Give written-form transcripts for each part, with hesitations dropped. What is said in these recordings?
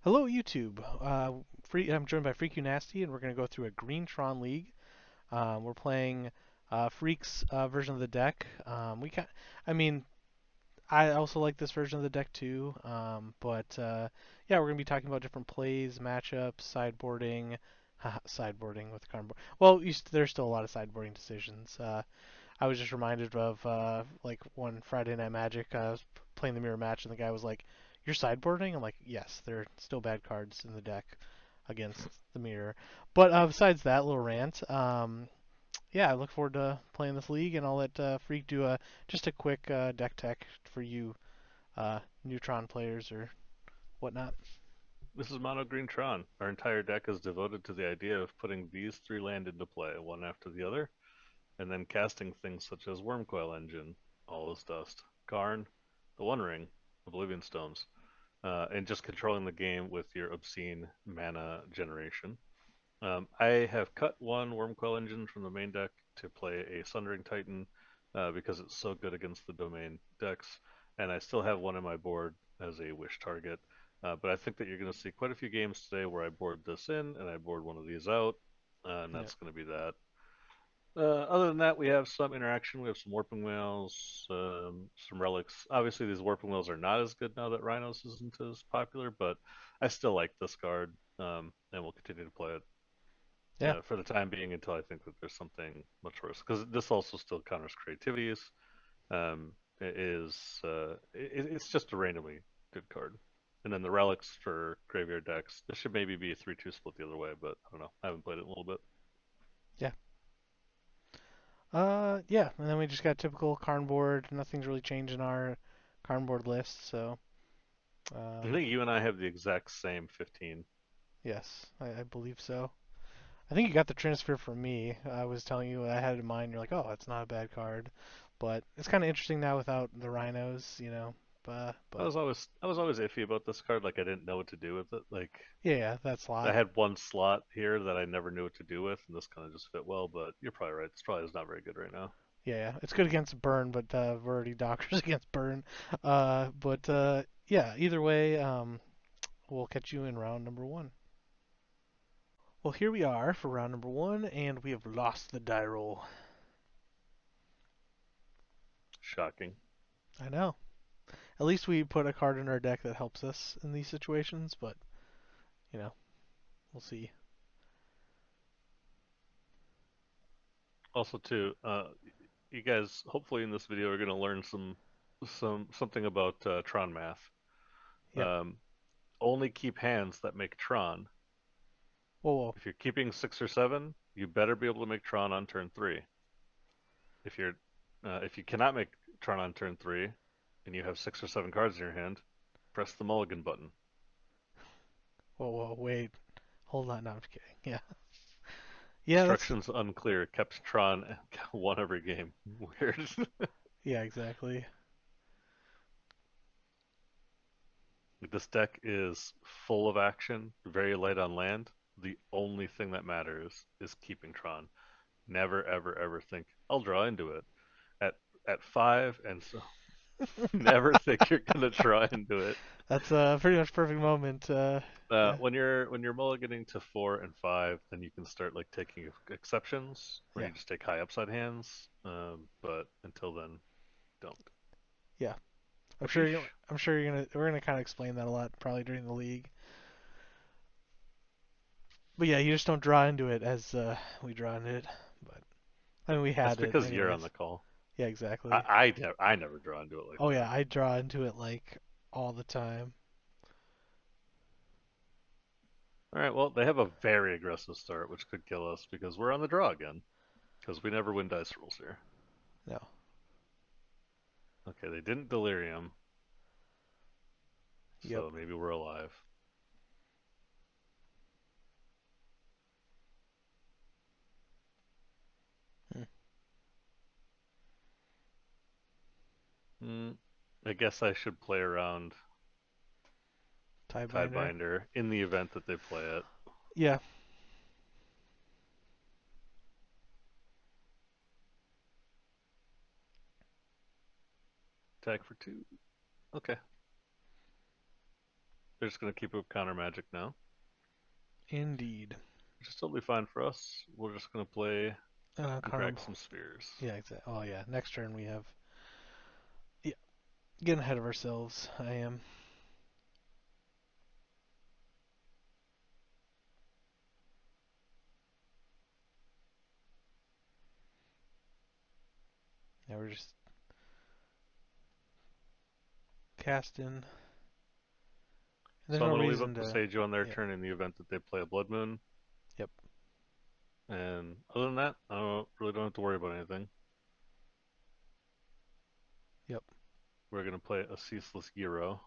Hello, YouTube. I'm joined by Freak You Nasty, and we're going to go through a Green Tron League. We're playing Freak's version of the deck. I mean, I also like this version of the deck too. But yeah, we're going to be talking about different plays, matchups, sideboarding, sideboarding with cardboard. Well, there's still a lot of sideboarding decisions. I was just reminded of like one Friday Night Magic. I was playing the mirror match, and the guy was like, "You're sideboarding?" I'm like, "Yes, there are still bad cards in the deck against the mirror." But besides that little rant, yeah, I look forward to playing this league, and I'll let Freak do just a quick deck tech for you Neutron players or whatnot. This is Mono Green Tron. Our entire deck is devoted to the idea of putting these three land into play, one after the other, and then casting things such as Wormcoil Engine, All is Dust, Karn, the One Ring, Oblivion Stones, and just controlling the game with your obscene mana generation. I have cut one Wormcoil Engine from the main deck to play a Sundering Titan because it's so good against the domain decks, and I still have one in my board as a wish target. But I think that you're going to see quite a few games today where I board this in and I board one of these out, and Yeah. that's going to be that. Other than that, we have some interaction. We have some warping whales, some relics. Obviously, these warping whales are not as good now that Rhinos isn't as popular, but I still like this card, and we'll continue to play it Yeah. for the time being until I think that there's something much worse. Because this also still counters creativities. It's just a randomly good card. And then the relics for graveyard decks. This should maybe be a 3-2 split the other way, but I don't know. I haven't played it in a little bit. Yeah. Yeah, and then we just got typical Karn board. Nothing's really changed in our Karn board list, so I um, think you and I have the exact same 15. yes, I believe so. I think you got the transfer from me. I was telling you I had it in mind. You're like, oh, that's not a bad card, but it's kind of interesting now without the rhinos. But I was always iffy about this card. Like I didn't know what to do with it. Like yeah, that I slot. had one slot here that I never knew what to do with, and this kind of just fit well. But you're probably right. This probably is not very good right now. Yeah, it's good against burn, but we're already doctors against burn. But yeah, either way, we'll catch you in round number one. Well, here we are for round number one, and we have lost the die roll. Shocking. I know. At least we put a card in our deck that helps us in these situations, but you know, we'll see. Also, too, you guys hopefully in this video are going to learn something about Tron math. Yep. Um, Only keep hands that make Tron. Whoa, whoa. If you're keeping 6 or 7, you better be able to make Tron on turn 3. If you cannot make Tron on turn 3, and you have 6 or 7 cards in your hand, press the Mulligan button. Whoa, whoa, wait. Hold on, no, I'm just kidding. Yeah. Yeah, that's Instructions unclear. Kept Tron won every game. Weird. yeah, exactly. This deck is full of action, very light on land. The only thing that matters is keeping Tron. Never, ever, ever think I'll draw into it at at 5, and so never think you're gonna draw into it. That's a pretty much perfect moment. Yeah. When you're mulliganing to 4 and 5, then you can start like taking exceptions where Yeah. you just take high upside hands. But until then, don't. Yeah. Capiche? I'm sure we're gonna kind of explain that a lot probably during the league. But yeah, you just don't draw into it as we draw into it. But I mean, we That's had it because you're on anyways. the call. Yeah, exactly. I never draw into it like Oh that. yeah, I draw into it like all the time. All right, well, they have a very aggressive start, which could kill us because we're on the draw again. Because we never win dice rolls here. No. Okay, they didn't delirium, Yep. so maybe we're alive. Hmm. Hmm, I guess I should play around Tie binder. Tidebinder in the event that they play it. Yeah. Attack for 2. Okay. they're just gonna keep up counter magic now, Indeed. which is totally fine for us. We're just gonna play and Card. grab some spheres. Yeah, exactly. Oh yeah. Next turn we have. Yeah, getting ahead of ourselves. I am. Yeah, we're just casting. There's So I'm no gonna leave reason up the to. Sage on their Yeah. turn in the event that they play a Blood Moon. Yep. And other than that, really don't have to worry about anything. Yep. We're gonna play a Ceaseless Gyro.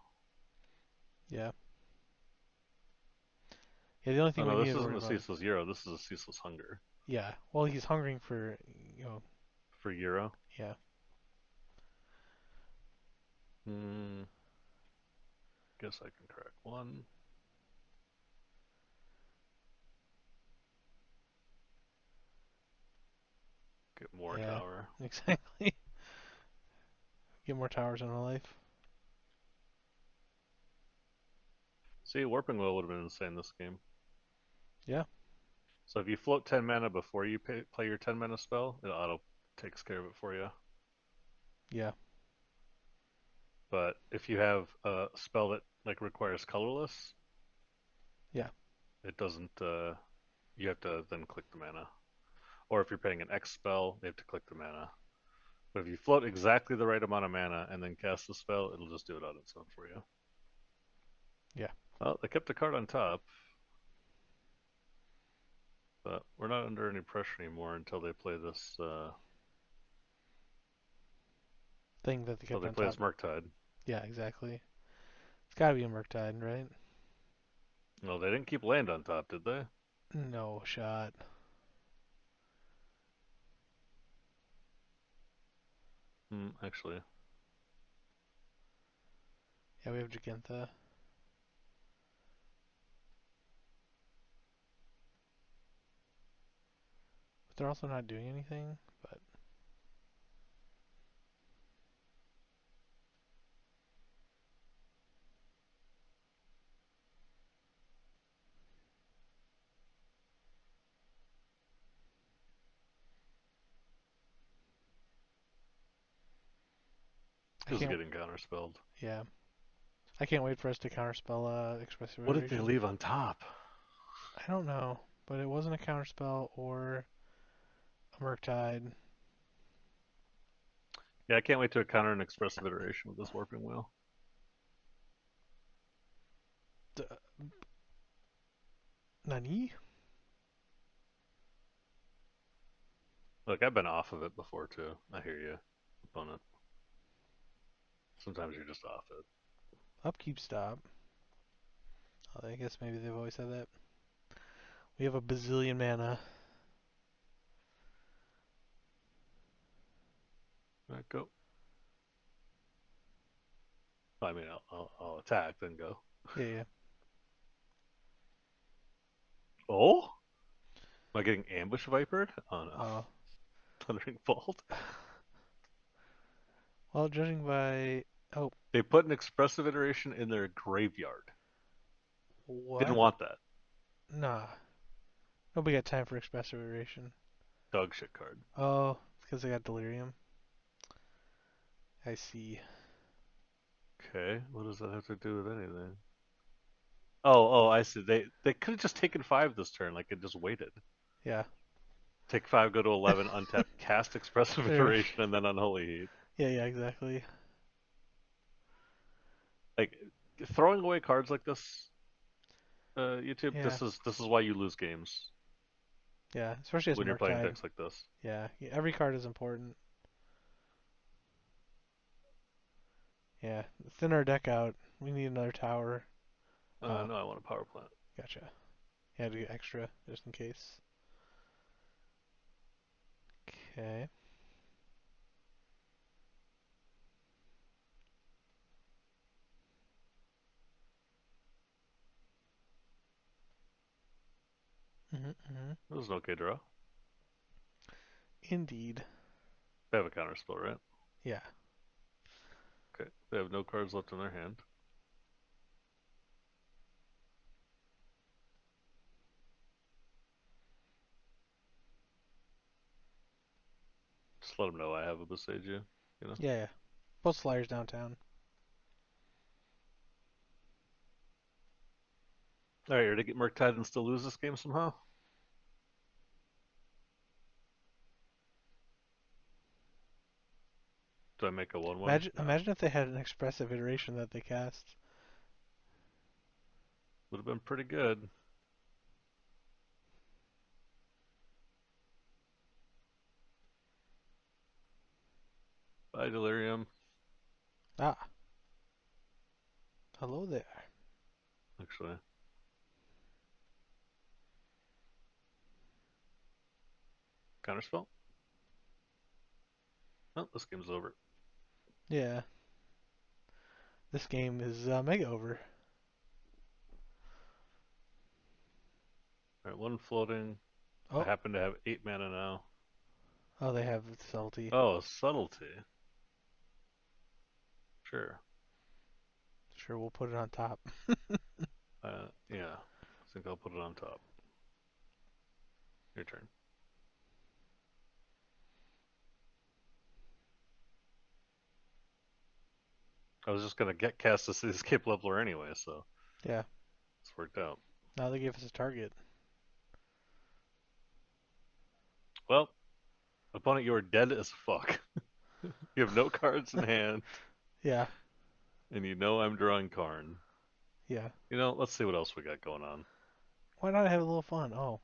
Yeah. Yeah. The only Oh thing we no, need this to isn't worry a about is. Ceaseless Gyro. This is a Ceaseless Hunger Yeah. Well, he's hungering for. You know. for Gyro. Yeah. Hmm. Guess I can crack one. Get more Yeah. tower. Exactly. Get more towers in our life. See, Warping Will would have been insane this game. Yeah. So if you float 10 mana before you play your 10 mana spell, it auto takes care of it for you. Yeah. But if you have a spell that like requires colorless, Yeah. it doesn't. You have to then click the mana. Or if you're paying an X spell, you have to click the mana. But if you float exactly the right amount of mana and then cast the spell, it'll just do it on its own for you. Yeah. Well, they kept the card on top, but we're not under any pressure anymore until they play this. Thing that they Until kept they on play top. this Murktide. Yeah. Exactly. It's got to be a Murktide, right? No, they didn't keep land on top, did they? No shot. Actually, Yeah, we have Jacintha. But they're also not doing anything. But I this is can't. getting counterspelled. Yeah. I can't wait for us to counterspell Expressive What did they Iteration. leave on top? I don't know, but it wasn't a counterspell or a Murktide. Yeah, I can't wait to counter an expressive iteration with this warping wheel. Nani? Look, I've been off of it before too. I hear you, opponent. Sometimes you're just off it. Upkeep stop. Oh, I guess maybe they've always had that. We have a bazillion mana. All right, go. I mean, I'll attack, then go. Yeah, yeah. Oh? Am I getting ambush vipered? Oh no. Oh. Thundering Bolt? Well, judging by. Oh, They put an expressive iteration in their graveyard. Didn't what? want that. Nah. Nobody got time for Expressive Iteration. Dog shit card. Oh, it's because they got Delirium. I see. Okay, what does that have to do with anything? Oh, I see. They could have just taken 5 this turn, like it just waited. Yeah. Take 5, go to 11, untap, cast expressive There. iteration, and then unholy heat. Yeah, yeah, exactly. Like throwing away cards like this, YouTube. Yeah, This is why you lose games yeah. Especially as when you're playing Murktide. decks like this. Yeah, every card is important. Yeah, thin our deck out. We need another tower. Oh, No, I want a power plant. gotcha. Yeah, to get extra just in case. Okay. Mm-hmm. This is an okay draw. Indeed. They have a counter spell, right? Yeah. Okay. They have no cards left in their hand. let them know I have a Besage you. You know. Yeah, yeah. Post flyers downtown. All right, you're to get Murktide and still lose this game somehow. Do I make a 1/1? Imagine, No. imagine if they had an expressive iteration that they cast. Would have been pretty good. Bye, Delirium. Ah, hello there. Actually, counterspell. Oh, this game's over. Yeah, this game is mega over. All right, one floating. I Oh, happen to have 8 mana now. oh, they have subtlety. Oh, subtlety. Sure. Sure, we'll put it on top. Yeah. I think I'll put it on top. Your turn. I was just gonna get cast this escape leveler anyway, so Yeah. it's worked out. Now they gave us a target. Well, opponent, you are dead as fuck. You have no cards in hand, Yeah, and you know I'm drawing Karn. yeah. Let's see what else we got going on. Why not have a little fun? Oh,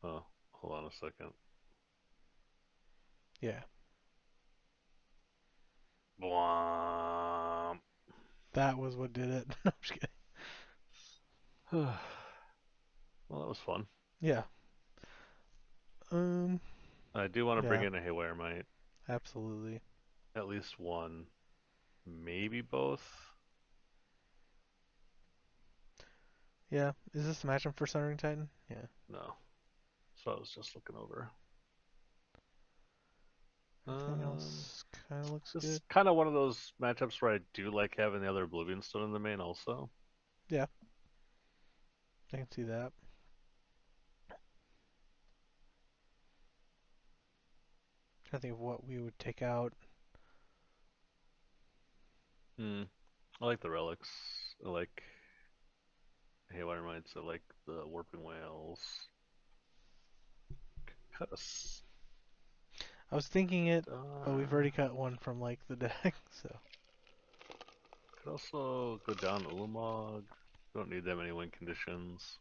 Oh, hold on a second. yeah. Bwomp. That was what did it. No, I'm just kidding. Well, that was fun. Yeah. Um. I do want to bring Yeah. in a Haywire Mite. Absolutely. At least one. Maybe both. Yeah. Is this a matchup for Sunring Titan? Yeah. No. So I was just looking over. Everything Um, else kind of looks this is good. kind of one of those matchups where I do like having the other Oblivion Stone in the main also. Yeah, I can see that. Trying to think of what we would take out. Hmm. I like the relics. I like Haywire Mites. I like the Warping Whales. Cut a I was thinking it, but we've already star. cut one from like the deck, so Could also go down Ulamog. Don't need that many win conditions.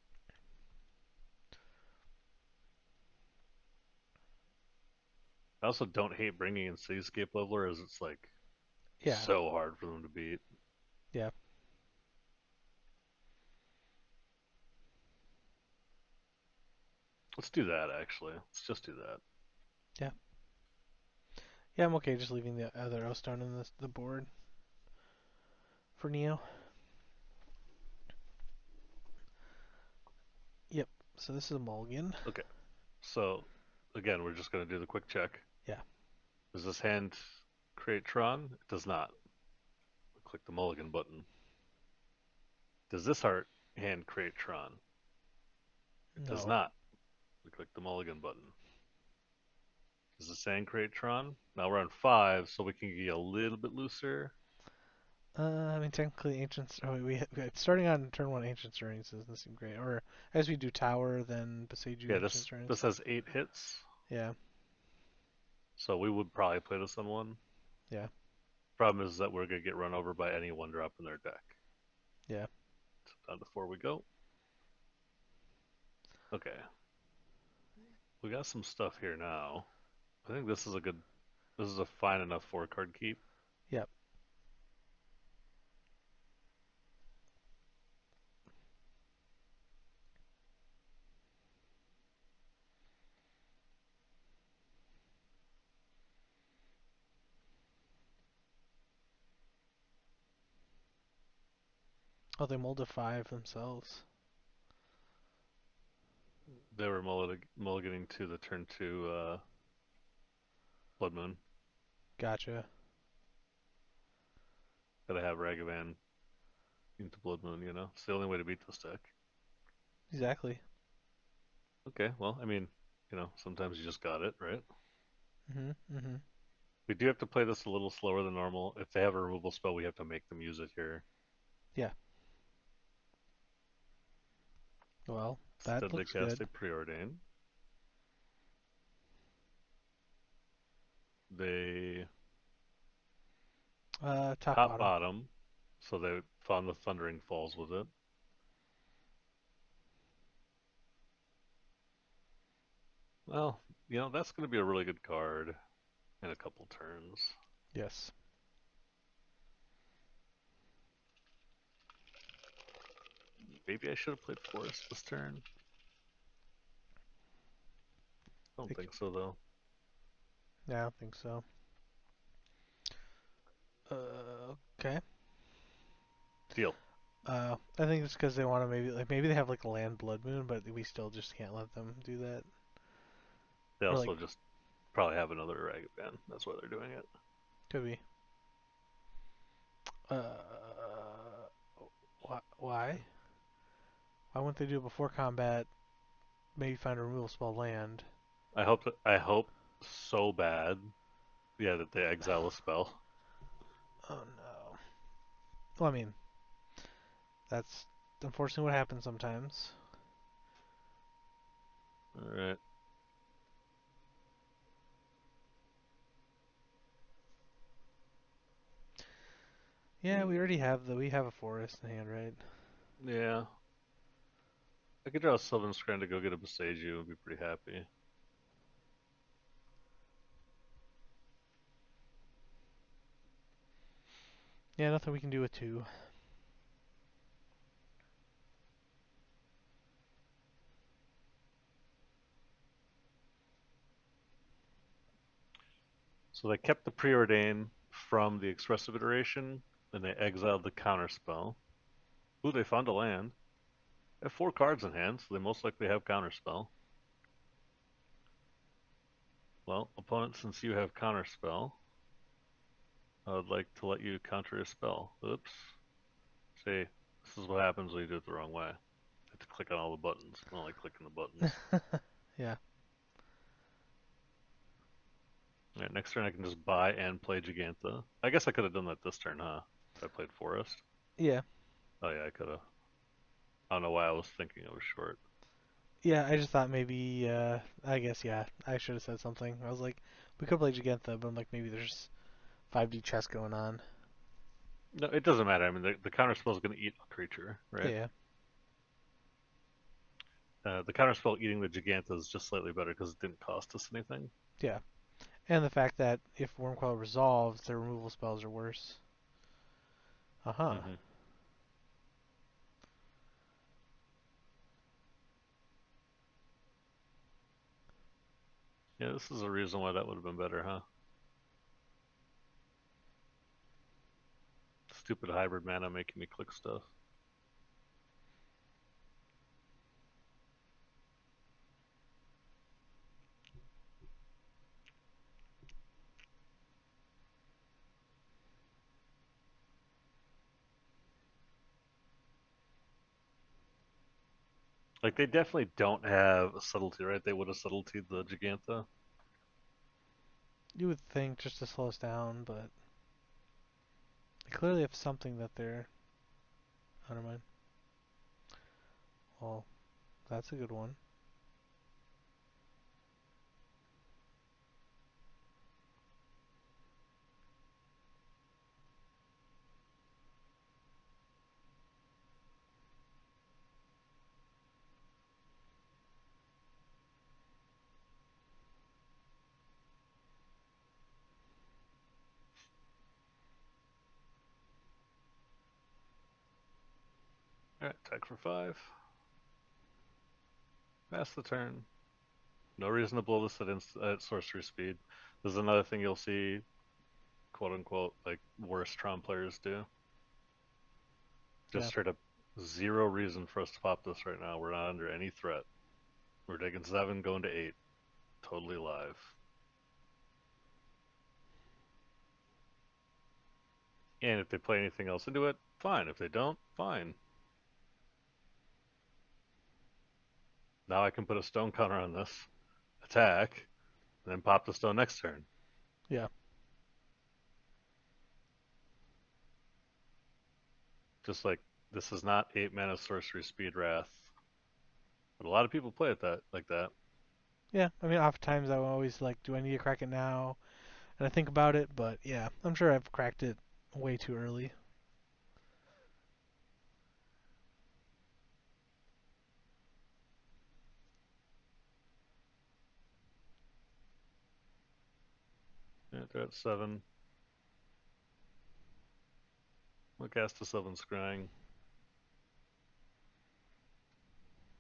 I also don't hate bringing in Cityscape Leveler as it's like yeah, so hard for them to beat. yeah, Let's do that actually. Let's just do that. yeah, yeah. I'm okay just leaving the other O stone in the board for Neo. Yep. So this is a mulligan. Okay. So again, we're just gonna do the quick check. Yeah. Does this hand create Tron? It does not. Click the mulligan button. Does this hand create Tron? It does No. not. We click the mulligan button. Does this hand create Tron? Now we're on 5, so we can get a little bit looser. I mean technically ancients. Oh, we starting on turn one ancient stirrings doesn't seem great. Or as we do tower, then Beseiju Yeah, ancient this stirrings. has 8 hits, Yeah. so we would probably play this on 1. Yeah. Problem is that we're gonna get run over by any 1-drop in their deck. Yeah. So down to 4 we go. Okay, we got some stuff here now. I think this is a good. This is a fine enough 4-card keep. Yep. Oh, they molded five themselves. They were mulliganing to the turn 2 Blood Moon. Gotcha. Gotta have Ragavan into Blood Moon, It's the only way to beat this deck. Exactly. Okay, well, I mean, sometimes you just got it, right? Mhm. Mhm. We do have to play this a little slower than normal. If they have a removal spell, we have to make them use it here. Yeah. Well, that Instead, they looks cast good. a Preordain. They Top top bottom. bottom, so they fund the Thundering Falls with it. Well, that's going to be a really good card in a couple turns. Yes. Maybe I should have played Forest this turn. Don't Like, think so, though. yeah, I don't think so. Okay. Deal. I think it's because they want to maybe they have like a land blood moon, but we still just can't let them do that. They Or like also just probably have another Ragged Band. That's why they're doing it. could be. Why? Why wouldn't they do it before combat? Maybe find a removal spell land. I hope so bad, yeah, that they exile a spell. Oh no. Well, I mean, that's unfortunately what happens sometimes. All right. Yeah, we have a forest in hand, right? Yeah. I could draw a Sylvan Scran to go get a Boseiju and be pretty happy. Yeah, nothing we can do with two. So they kept the Preordain from the Expressive Iteration, and they exiled the Counterspell. Ooh, they found a land. They have 4 cards in hand, so they most likely have Counterspell. Well, opponent, since you have Counterspell, I would like to let you counter a spell. Oops. See, this is what happens when you do it the wrong way. You have to click on all the buttons. I don't like clicking the buttons. Yeah. Alright, next turn I can just buy and play Gigantha. I guess I could have done that this turn, huh? If I played Forest. Yeah. Oh yeah, I could have. I don't know why I was thinking it was short. Yeah, I just thought maybe, I guess, yeah, I should have said something. I was like, we could play Gigantha, but I'm like, maybe there's 5D chess going on. No, it doesn't matter. I mean, the counter spell is going to eat a creature, right? Yeah, The counter spell eating the Gigantha is just slightly better because it didn't cost us anything. yeah. And the fact that if Wormcoil resolves, their removal spells are worse. Uh-huh. hmm Yeah, this is a reason why that would have been better, huh? Stupid hybrid mana making me click stuff. Like, they definitely don't have a subtlety, right? They would have subtletied the Gigantha. You would think just to slow us down, but they clearly have something that they're... I don't mind. Well, that's a good one. Alright, attack for 5. Pass the turn. No reason to blow this at sorcery speed. This is another thing you'll see, quote unquote, like worse Tron players do. Just Yeah. straight up zero reason for us to pop this right now. We're not under any threat. We're taking 7, going to 8. Totally live. And if they play anything else into it, fine. If they don't, fine. Now I can put a stone counter on this attack, and then pop the stone next turn. Yeah. Just like this is not 8 mana sorcery speed wrath, but a lot of people play it that like that. Yeah. I mean, oftentimes I'm always like, do I need to crack it now? And I think about it, but yeah, I'm sure I've cracked it way too early. Yeah, they're at 7. We'll cast a 7 scrying.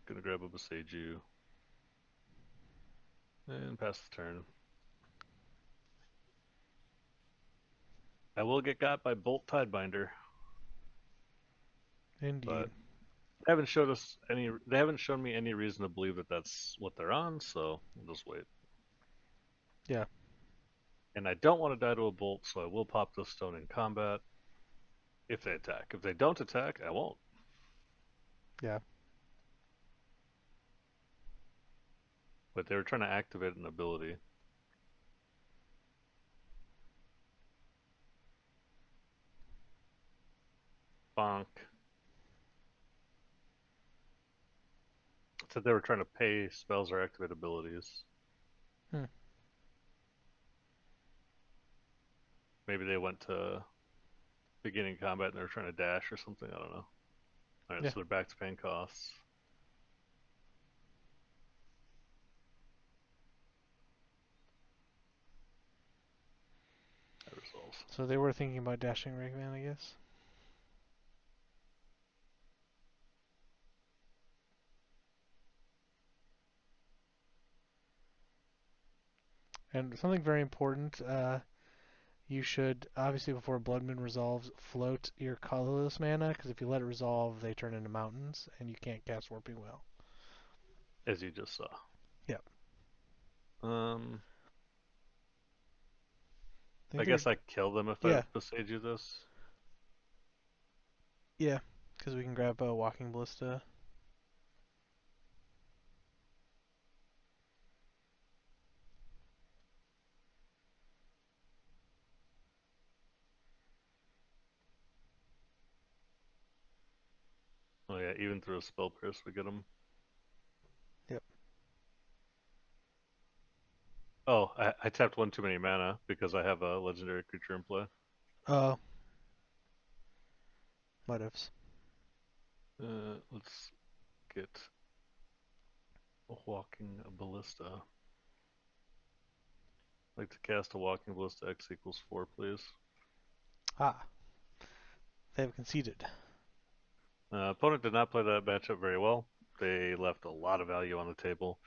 Gonna grab a Boseiju and pass the turn. I will get got by Bolt Tidebinder, Indeed. but they haven't showed us any. They haven't shown me any reason to believe that that's what they're on. So we'll just wait. Yeah. And I don't want to die to a bolt, so I will pop this stone in combat if they attack. If they don't attack, I won't. Yeah. But they were trying to activate an ability. Bonk. Said they were trying to pay spells or activate abilities. Hmm. Maybe they went to beginning combat and they were trying to dash or something. I don't know. All right, Yeah. so they're back to paying costs. That resolves. So they were thinking about dashing Ragman, I guess. And something very important, you should, obviously before Blood Moon resolves, float your colorless mana, because if you let it resolve, they turn into mountains, and you can't cast Warping Well. As you just saw. Yep. Um, I think I they're, guess I kill them if I yeah, Boseiju this. yeah, because we can grab a Walking Ballista. Oh yeah, even through a spell pierce we get them. Yep. Oh, I tapped one too many mana because I have a legendary creature in play. Uh, what ifs? Let's get a walking ballista. I'd like to cast a walking ballista X equals 4, please. Ah, they have conceded. Opponent did not play that matchup very well. They left a lot of value on the table.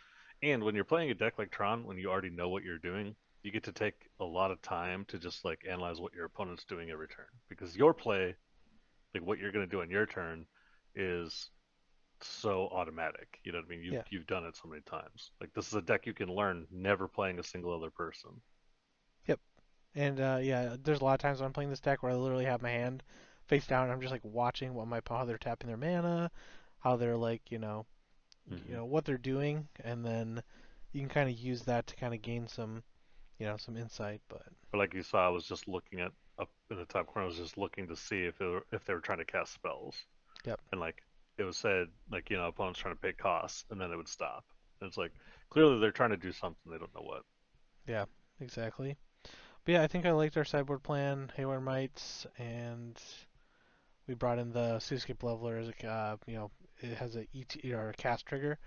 And when you're playing a deck like Tron, when you already know what you're doing, you get to take a lot of time to just like analyze what your opponent's doing every turn. Because your play, like what you're gonna do on your turn, is so automatic. You know what I mean? You've Yeah. you've done it so many times. Like this is a deck you can learn never playing a single other person. Yep. And yeah, there's a lot of times when I'm playing this deck where I literally have my hand face down and I'm just like watching how they're tapping their mana, how they're like, Mm-hmm. what they're doing, and then you can kind of use that to kind of gain some, some insight. But But like you saw, I was just looking at up in the top corner. I was just looking to see if they were trying to cast spells, yep, and like it was said like opponents trying to pay costs, and then it would stop. And it's like clearly they're trying to do something. They don't know what. yeah, exactly. But yeah, I think I liked our sideboard plan, Haywire Mites, and we brought in the Seascape Leveler as a, it has a ET or a cast trigger,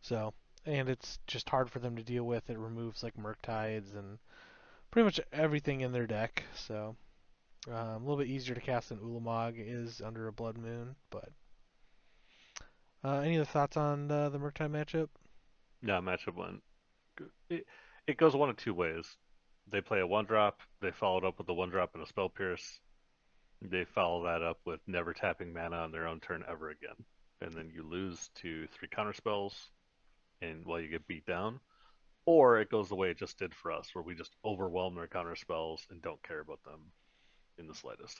so and it's just hard for them to deal with. It removes like Murktides and pretty much everything in their deck, so a little bit easier to cast than Ulamog is under a Blood Moon. But any other thoughts on the Murktide matchup? Yeah, matchup one. It goes one of two ways. They play a one drop. They follow it up with a one drop and a spell pierce. They follow that up with never tapping mana on their own turn ever again, and then you lose to 3 counter spells, and while you get beat down. Or it goes the way it just did for us, where we just overwhelm their counter spells and don't care about them in the slightest.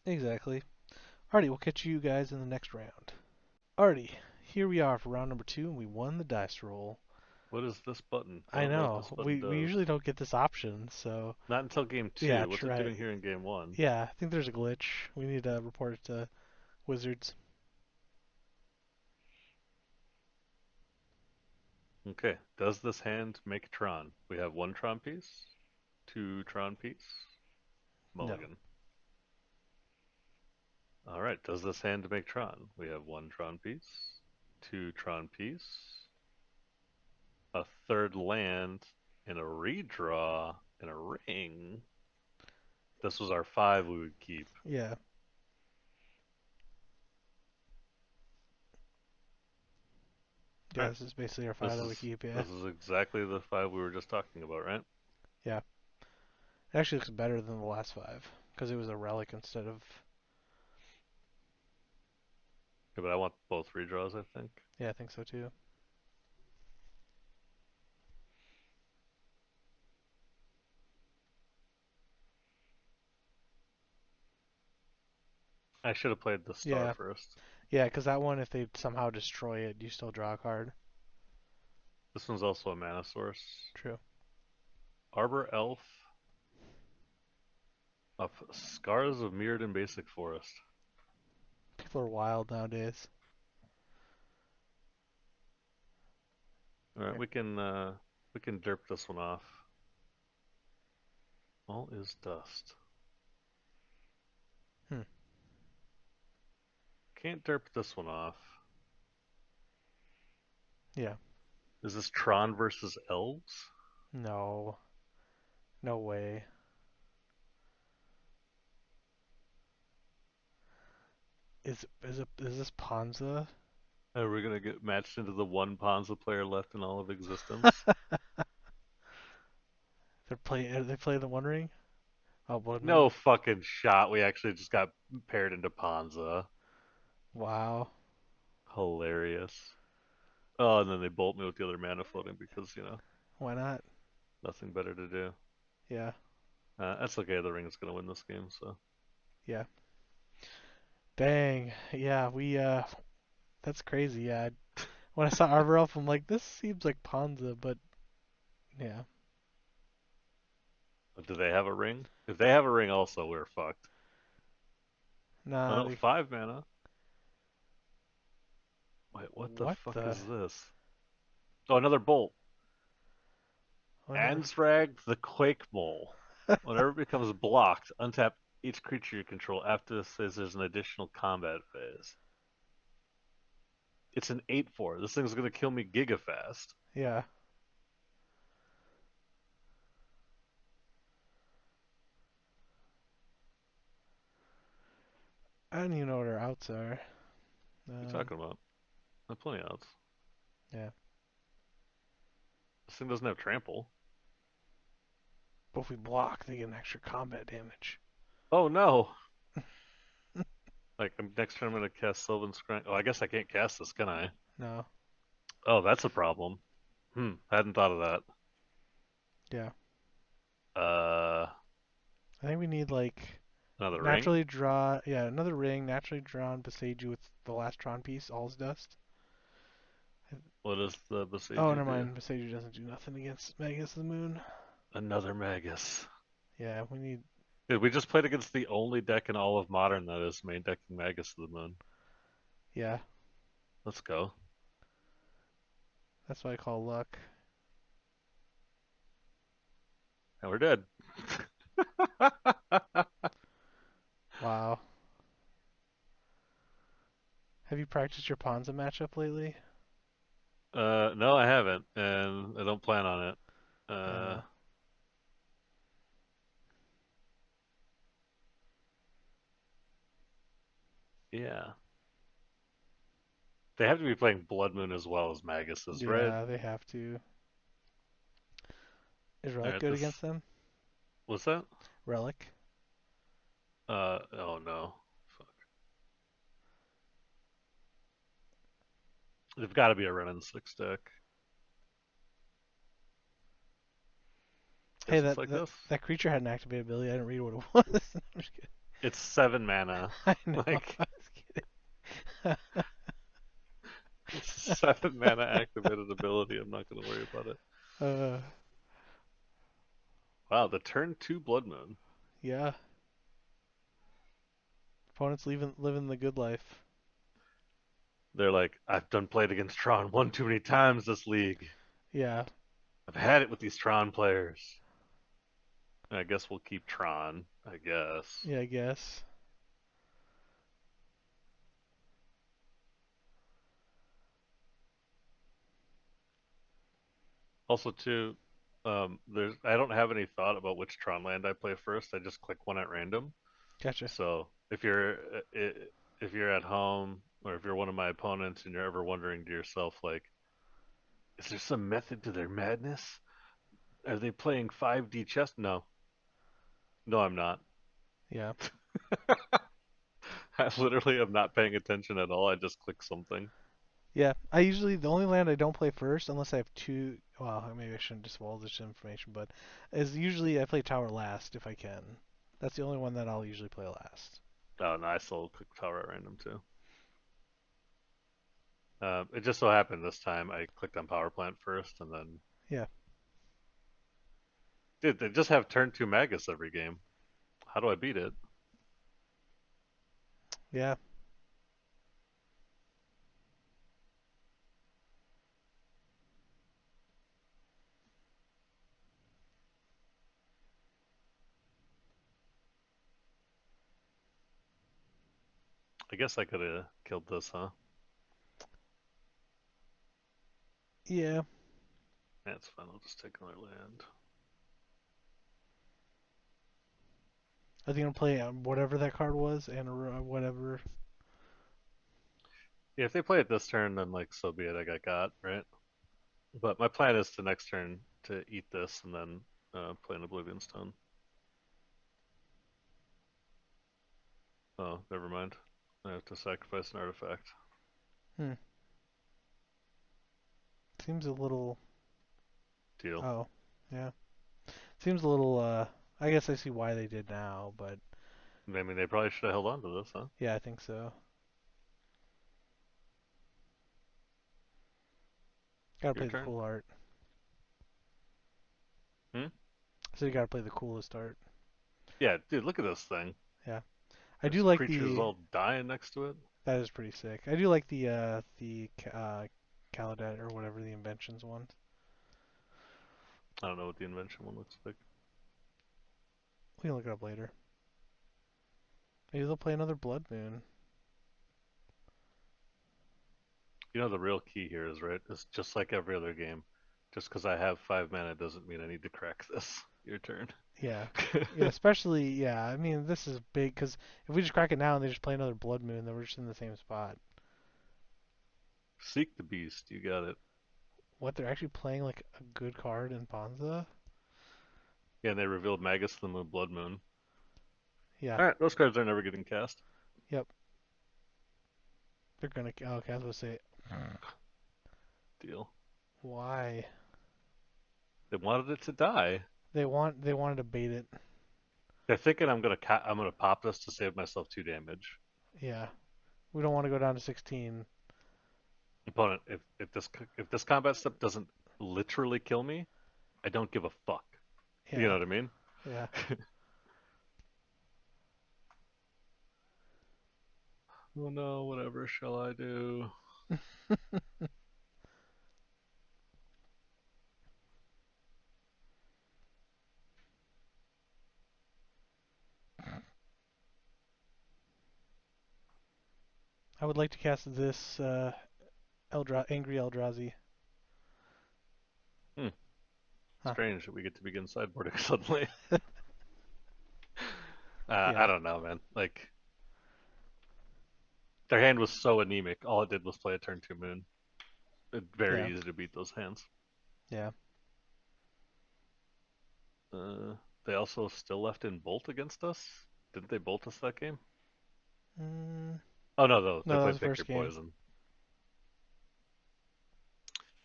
Exactly. Alrighty, we'll catch you guys in the next round. Alrighty, here we are for round number 2, and we won the dice roll. What is this button? I I don't know what this know. button We does. usually don't get this option, so Not until game yeah, two. What's it try. doing here in game one? Yeah, I think there's a glitch. We need to report it to Wizards. Okay. Does this hand make Tron? We have one Tron piece, two Tron piece, No. mulligan. Alright, does this hand make Tron? We have one Tron piece, two Tron piece, a third land, and a redraw, and a ring. This was our five we would keep. Yeah. Yeah, Alright, this is basically our file this that we is keep, yeah. this is exactly the five we were just talking about, right? Yeah. It actually looks better than the last five, because it was a relic instead of. Yeah, but I want both redraws, I think. Yeah, I think so too. I should have played the star Yeah. first. Yeah, because that one, if they somehow destroy it, you still draw a card. This one's also a mana source. True. Arbor Elf of Scars of Mirrodin Basic Forest. People are wild nowadays. Alright, Right. we can derp this one off. All is dust. Hmm. Can't derp this one off. Yeah. Is this Tron versus Elves? No. No way. Is this Ponza? Are we gonna get matched into the one Ponza player left in all of existence? They play the One Ring? Oh, Blood Moon. No fucking shot. We actually just got paired into Ponza. Wow. Hilarious. Oh, and then they bolt me with the other mana floating because, Why not? nothing better to do. Yeah. That's okay. The ring is gonna win this game, so. Yeah. Dang. Yeah, that's crazy. Yeah. When I saw Arbor Elf, I'm like, this seems like Ponza, but yeah. Do they have a ring? If they have a ring, also, we're fucked. Oh Nah, no, 5 mana. Wait, what the what fuck the? is this? Oh, another bolt. I never. Ansrag the Quake Mole. Whenever it becomes blocked, untap each creature you control after this says there's an additional combat phase. It's an 8/4. This thing's gonna kill me gigafast. Yeah. I don't even know what our outs are. What are you Um, talking about? There's plenty of outs. yeah. This thing doesn't have trample. But if we block, they get an extra combat damage. Oh no! Like, next turn I'm gonna cast Sylvan Scrying. Oh, I guess I can't cast this, can I? No. Oh, that's a problem. Hadn't thought of that. Yeah. Uh, I think we need like Another ring? naturally draw. Yeah, another ring. Naturally drawn Besage with the last Tron piece. All's dust. What does the Oh, Besiju never do? mind. Besage doesn't do nothing against Magus of the Moon. Another Magus. Yeah, we need. Dude, we just played against the only deck in all of Modern that is main decking Magus of the Moon. Yeah, Let's go. that's what I call luck. And we're dead. Wow. Have you practiced your Ponza matchup lately? No, I haven't, and I don't plan on it. Yeah. Yeah. They have to be playing Blood Moon as well as Magus's, right? Yeah, they have to. Is Relic Alright, good this. against them? What's that? Relic? Oh no. Fuck. They've got to be a Ren and 6 deck. Hey, Guess it's like this. that creature had an activated ability. I didn't read what it was. I'm just kidding. It's 7 mana. I know. Like, I was kidding. it's 7 mana activated ability. I'm not going to worry about it. uh, Wow, the turn 2 Blood Moon. yeah. Opponents living the good life. They're like, I've done played against Tron one too many times this league. Yeah. I've had it with these Tron players. I guess we'll keep Tron, I guess. Yeah, I guess. Also, too, there's I don't have any thought about which Tron land I play first. I just click one at random. Gotcha. So if you're at home or if you're one of my opponents and you're ever wondering to yourself like, is there some method to their madness? Are they playing 5D chess? No, no, I'm not. Yeah. I literally am not paying attention at all. I just click something. Yeah. I usually the only land I don't play first unless I have two. Well, maybe I shouldn't divulge this information, but is usually I play tower last if I can. That's the only one that I'll usually play last. Oh, no, I still click power at random too. It just so happened this time I clicked on power plant first, and then Yeah. dude, they just have turn 2 Magus every game. How do I beat it? Yeah. I guess I could have killed this, huh? Yeah. That's fine. I'll just take another land. I think I'll play whatever that card was and whatever. Yeah, if they play it this turn, then like so be it. I got right. But my plan is to next turn to eat this and then play an Oblivion Stone. Oh, never mind. I have to sacrifice an artifact. Hmm. Seems a little. Deal. Oh. Yeah. Seems a little. I guess I see why they did now, but I mean, they probably should have held on to this, huh? yeah, I think so. Gotta Your play the turn. cool art. Hmm? So you gotta play the coolest art. Yeah, dude, look at this thing. Yeah. I do There's like creatures the. all dying next to it. That is pretty sick. I do like the Caladat or whatever the inventions one. I don't know what the invention one looks like. We can look it up later. Maybe they'll play another Blood Moon. You know the real key here is right. It's just like every other game. Just because I have 5 mana doesn't mean I need to crack this. Your turn. Yeah. Yeah, especially, yeah, I mean, this is big because if we just crack it now and they just play another Blood Moon, then we're just in the same spot. Seek the beast. You got it. What, they're actually playing like a good card in Ponza? Yeah, and they revealed Magus the Moon, Blood Moon. Yeah. All right, those cards are never getting cast. Yep. They're gonna. Oh, okay, I was gonna say, Deal. why? They wanted it to die. They wanted to bait it. They're thinking I'm gonna pop this to save myself 2 damage. Yeah. We don't want to go down to 16. Opponent, if this combat step doesn't literally kill me, I don't give a fuck. You know Yeah. what I mean? Yeah. Oh no, whatever shall I do? I would like to cast this Angry Eldrazi. Hmm. Huh. Strange that we get to begin sideboarding suddenly. I Yeah. don't know, man. Like their hand was so anemic. All it did was play a turn 2 moon. It's Yeah. very easy to beat those hands. Yeah. Uh, they also still left in bolt against us. Didn't they bolt us that game? Mm, Oh no, though they no, that was played the pick your first game. poison.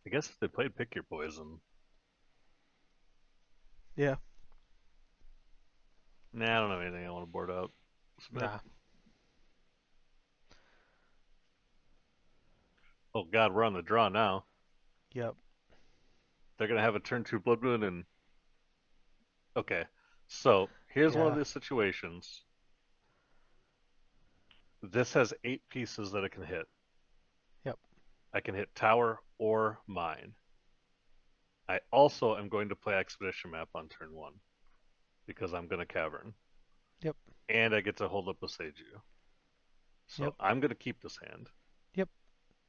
I guess if they played pick your poison. Yeah. Nah, I don't have anything I want to board out. Submit. Nah. Oh God, we're on the draw now. Yep. They're gonna have a turn two Blood Moon and okay. So here's one of Yeah. these situations. This has 8 pieces that it can hit. Yep. I can hit tower or mine. I also am going to play Expedition Map on turn one because I'm going to cavern. Yep. And I get to hold up a Seiju. So Yep. I'm going to keep this hand. Yep.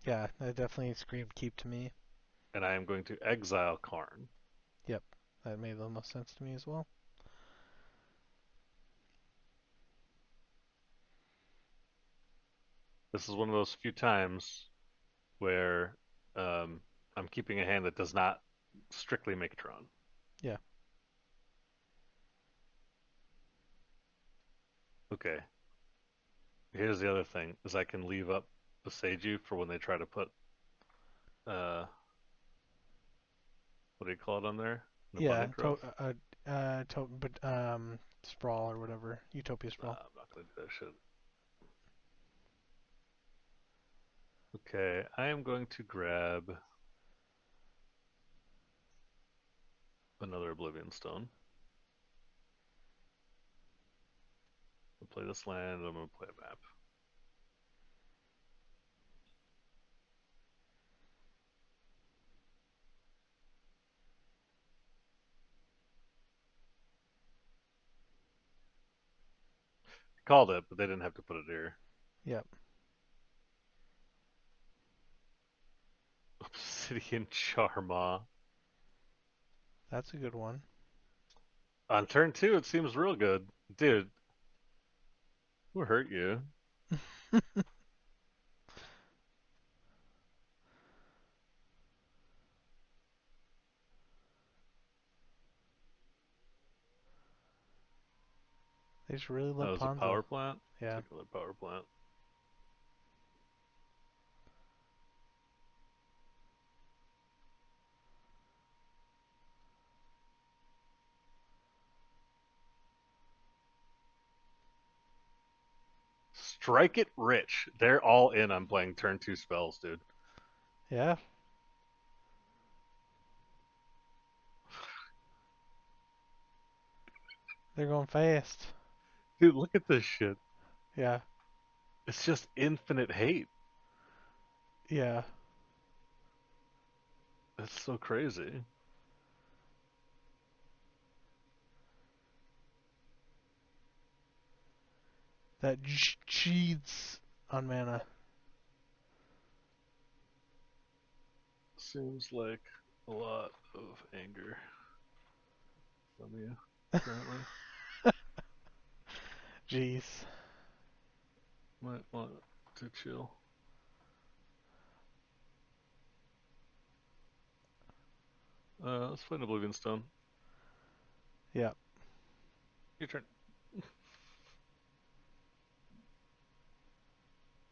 Yeah, that definitely screamed keep to me. And I am going to exile Karn. Yep. That made the most sense to me as well. This is one of those few times where um, I'm keeping a hand that does not strictly make Tron. Yeah. Okay. Here's the other thing: is I can leave up the Seiju for when they try to put uh, what do you call it on there? An Yeah. abundant growth. But sprawl or whatever. Utopia Nah, sprawl. I'm not gonna do that shit. Okay, I am going to grab another Oblivion Stone. I'll play this land. I'm gonna play a map. Called it, but they didn't have to put it here. Yep. Obsidian Charma. That's a good one. On turn two, it seems real good, dude. Who hurt you? They just really That love was a Ponza. power plant. Yeah. Take another power plant. Strike it rich. They're all in on playing turn two spells, dude. Yeah. They're going fast. Dude, look at this shit. Yeah. It's just infinite hate. Yeah. It's so crazy. That cheats on mana. Seems like a lot of anger from you currently. Jeez. Might want to chill. Let's play an Oblivion Stone. Yeah. Your turn.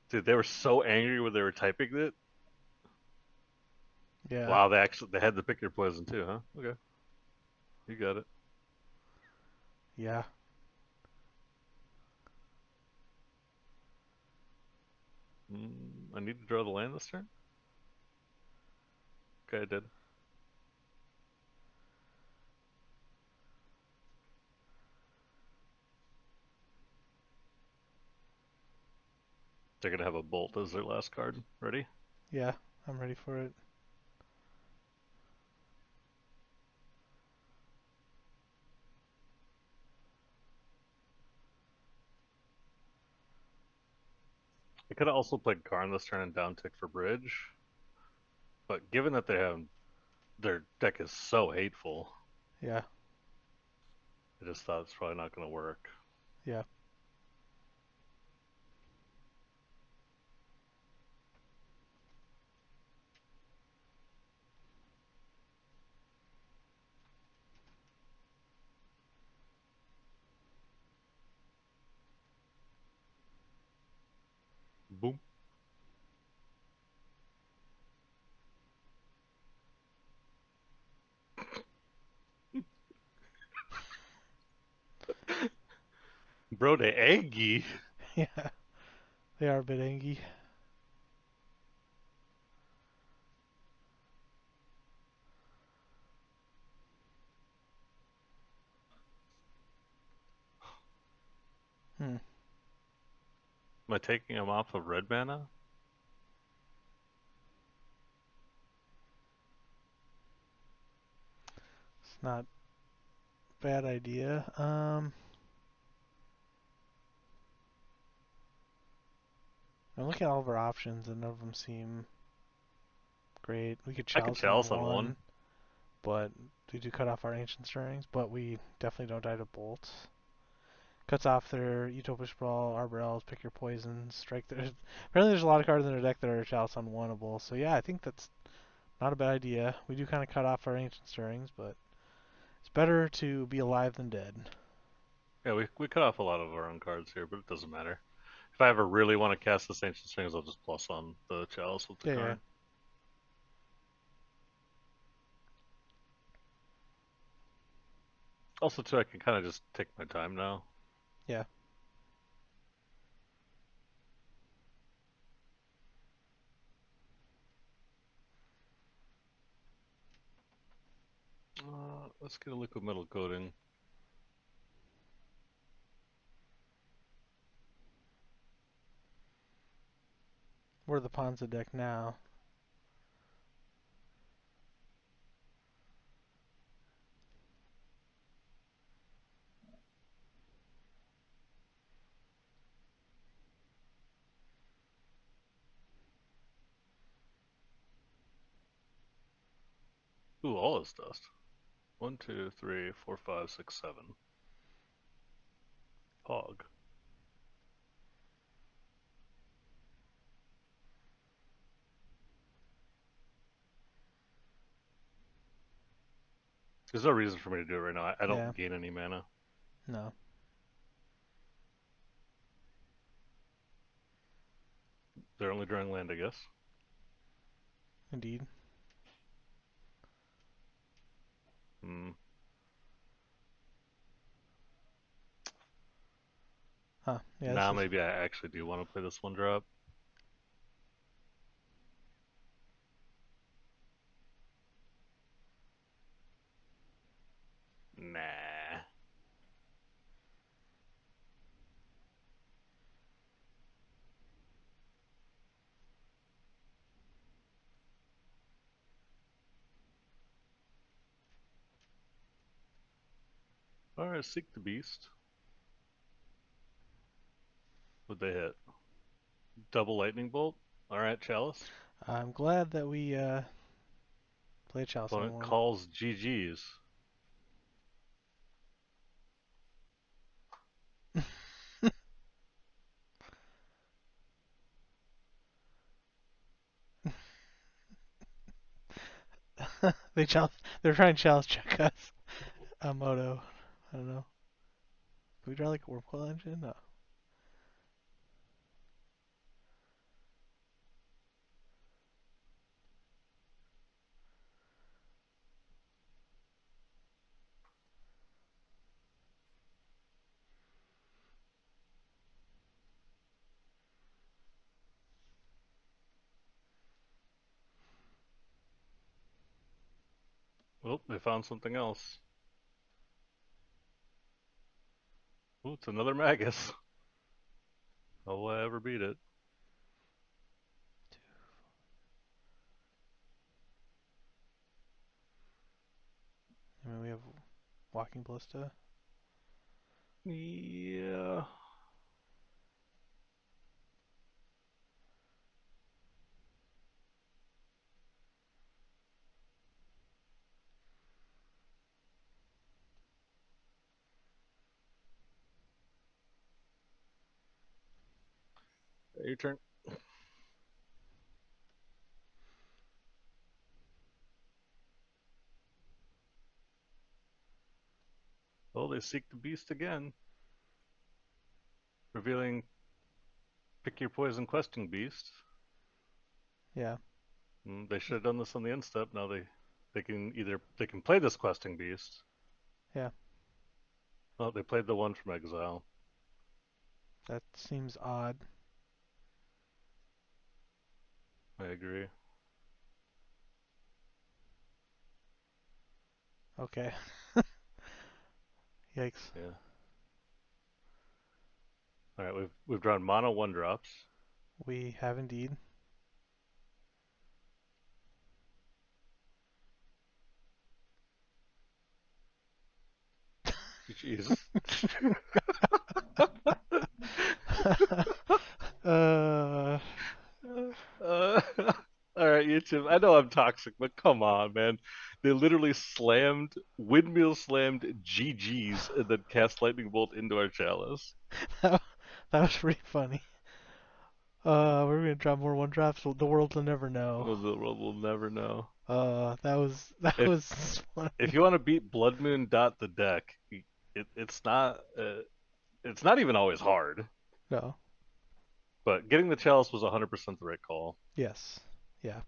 Dude, they were so angry when they were typing it. Yeah. Wow, they had to pick your poison too, huh? Okay, you got it. Yeah. I need to draw the land this turn. Okay, I did. They're gonna have a bolt as their last card. Ready? Yeah. I'm ready for it. I could have also played Karn this turn and down tick for bridge, but given that their deck is so hateful, Yeah. I just thought it's probably not gonna work. Yeah. Boom. Bro, they eggy. Yeah. They are a bit angry. I taking him off of red mana? It's not a bad idea. I'm looking at all of our options, and none of them seem great. We could I could chalice on chalice on one. one, but we do cut off our ancient stirrings, but we definitely don't die to bolts. Cuts off their Utopic Sprawl, Arborels, pick your poisons, strike. Apparently, there's a lot of cards in their deck that are chalice on oneable. So yeah, I think that's not a bad idea. We do kind of cut off our ancient stirrings, but it's better to be alive than dead. Yeah, we cut off a lot of our own cards here, but it doesn't matter. If I ever really want to cast this Ancient Strings, I'll just plus on the chalice with the Yeah, yeah, card. Also, too, I can kind of just take my time now. yeah. Let's get a liquid metal coating. We're the Ponza deck now. Ooh, all this dust. 1, 2, 3, 4, 5, 6, 7. Hog. There's no reason for me to do it right now. I Yeah, don't gain any mana. no, They're only drawing land, I guess. indeed. Hmm. Huh, yeah, this Now is. maybe I actually do want to play this one drop. Nah. Alright, Seek the Beast. Would they hit? Double Lightning Bolt? Alright, Chalice. I'm glad that we played Chalice on Opponent one. calls GG's. They're trying to chalice check us. Moto. I don't know. Can we draw like a Wormcoil engine? No. Oh, they found something else. Ooh, it's another Magus. How will I ever beat it? I mean, we have Walking Ballista. Yeah. Your turn. Oh, they seek the beast again, revealing pick your poison questing beast. Yeah, They should have done this on the end step. Now they can play this questing beast. yeah. Oh, they played the one from exile. That seems odd. I agree. Okay. Yikes. Yeah. All right, we've drawn mono one drops. We have indeed. Jeez. uh, Uh, all right, YouTube. I know I'm toxic, but come on, man. They literally windmill slammed GGs, and then cast lightning bolt into our chalice. that, that was pretty funny. We're gonna drop more one drops. The world will never know. Well, the world will never know. That If was if funny. you want to beat Blood Moon dot the deck, it's not even always hard. No. But getting the chalice was 100% the right call. Yes. Yeah.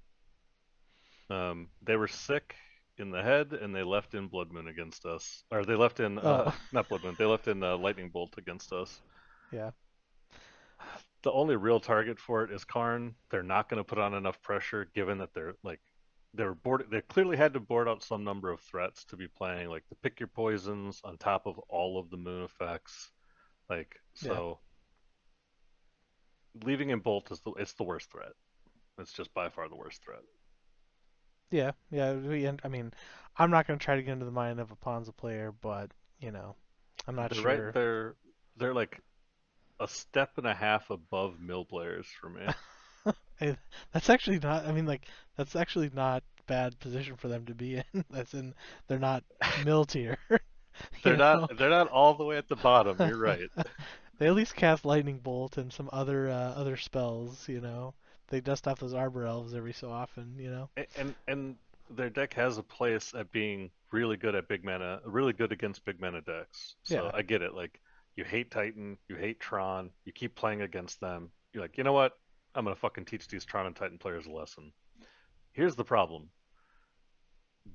They were sick in the head, and they left in Blood Moon against us. Or they left in Oh. not Blood Moon. They left in Lightning Bolt against us. Yeah. The only real target for it is Karn. They're not going to put on enough pressure, given that they're board. They clearly had to board out some number of threats to be playing, like the pick your poisons on top of all of the moon effects. Like Yeah. so, leaving in Bolt it's the worst threat. It's just by far the worst threat. Yeah. Yeah. I mean, I'm not gonna try to get into the mind of a Ponza player, but I'm not They're right sure. there. They're like a step and a half above mill players for me. Hey, that's actually not. I mean, like, that's actually not bad position for them to be in. That's in. They're not mill tier. you know. They're not all the way at the bottom. You're right. They at least cast lightning bolt and some other spells. They dust off those arbor elves every so often. And their deck has a place at being really good at big mana, really good against big mana decks. So Yeah. I get it. Like you hate Titan, you hate Tron, you keep playing against them. You're like, you know what? I'm gonna fucking teach these Tron and Titan players a lesson. Here's the problem: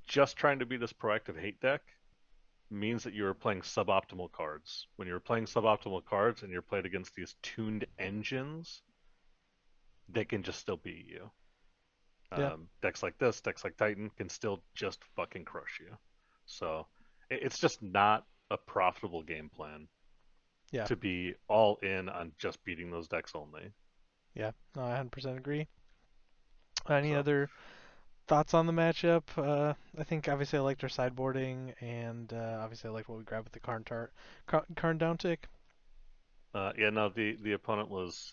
just trying to be this proactive hate deck means that you are playing suboptimal cards. When you're playing suboptimal cards and you're played against these tuned engines, they can just still beat you. Yeah. Decks like this, decks like Titan, can still just fucking crush you. So it's just not a profitable game plan Yeah. to be all in on just beating those decks only. Yeah. No, I 100% agree. Any So other thoughts on the matchup? I think obviously I liked our sideboarding, and obviously I liked what we grabbed with the Karn down tick. yeah, no, the opponent was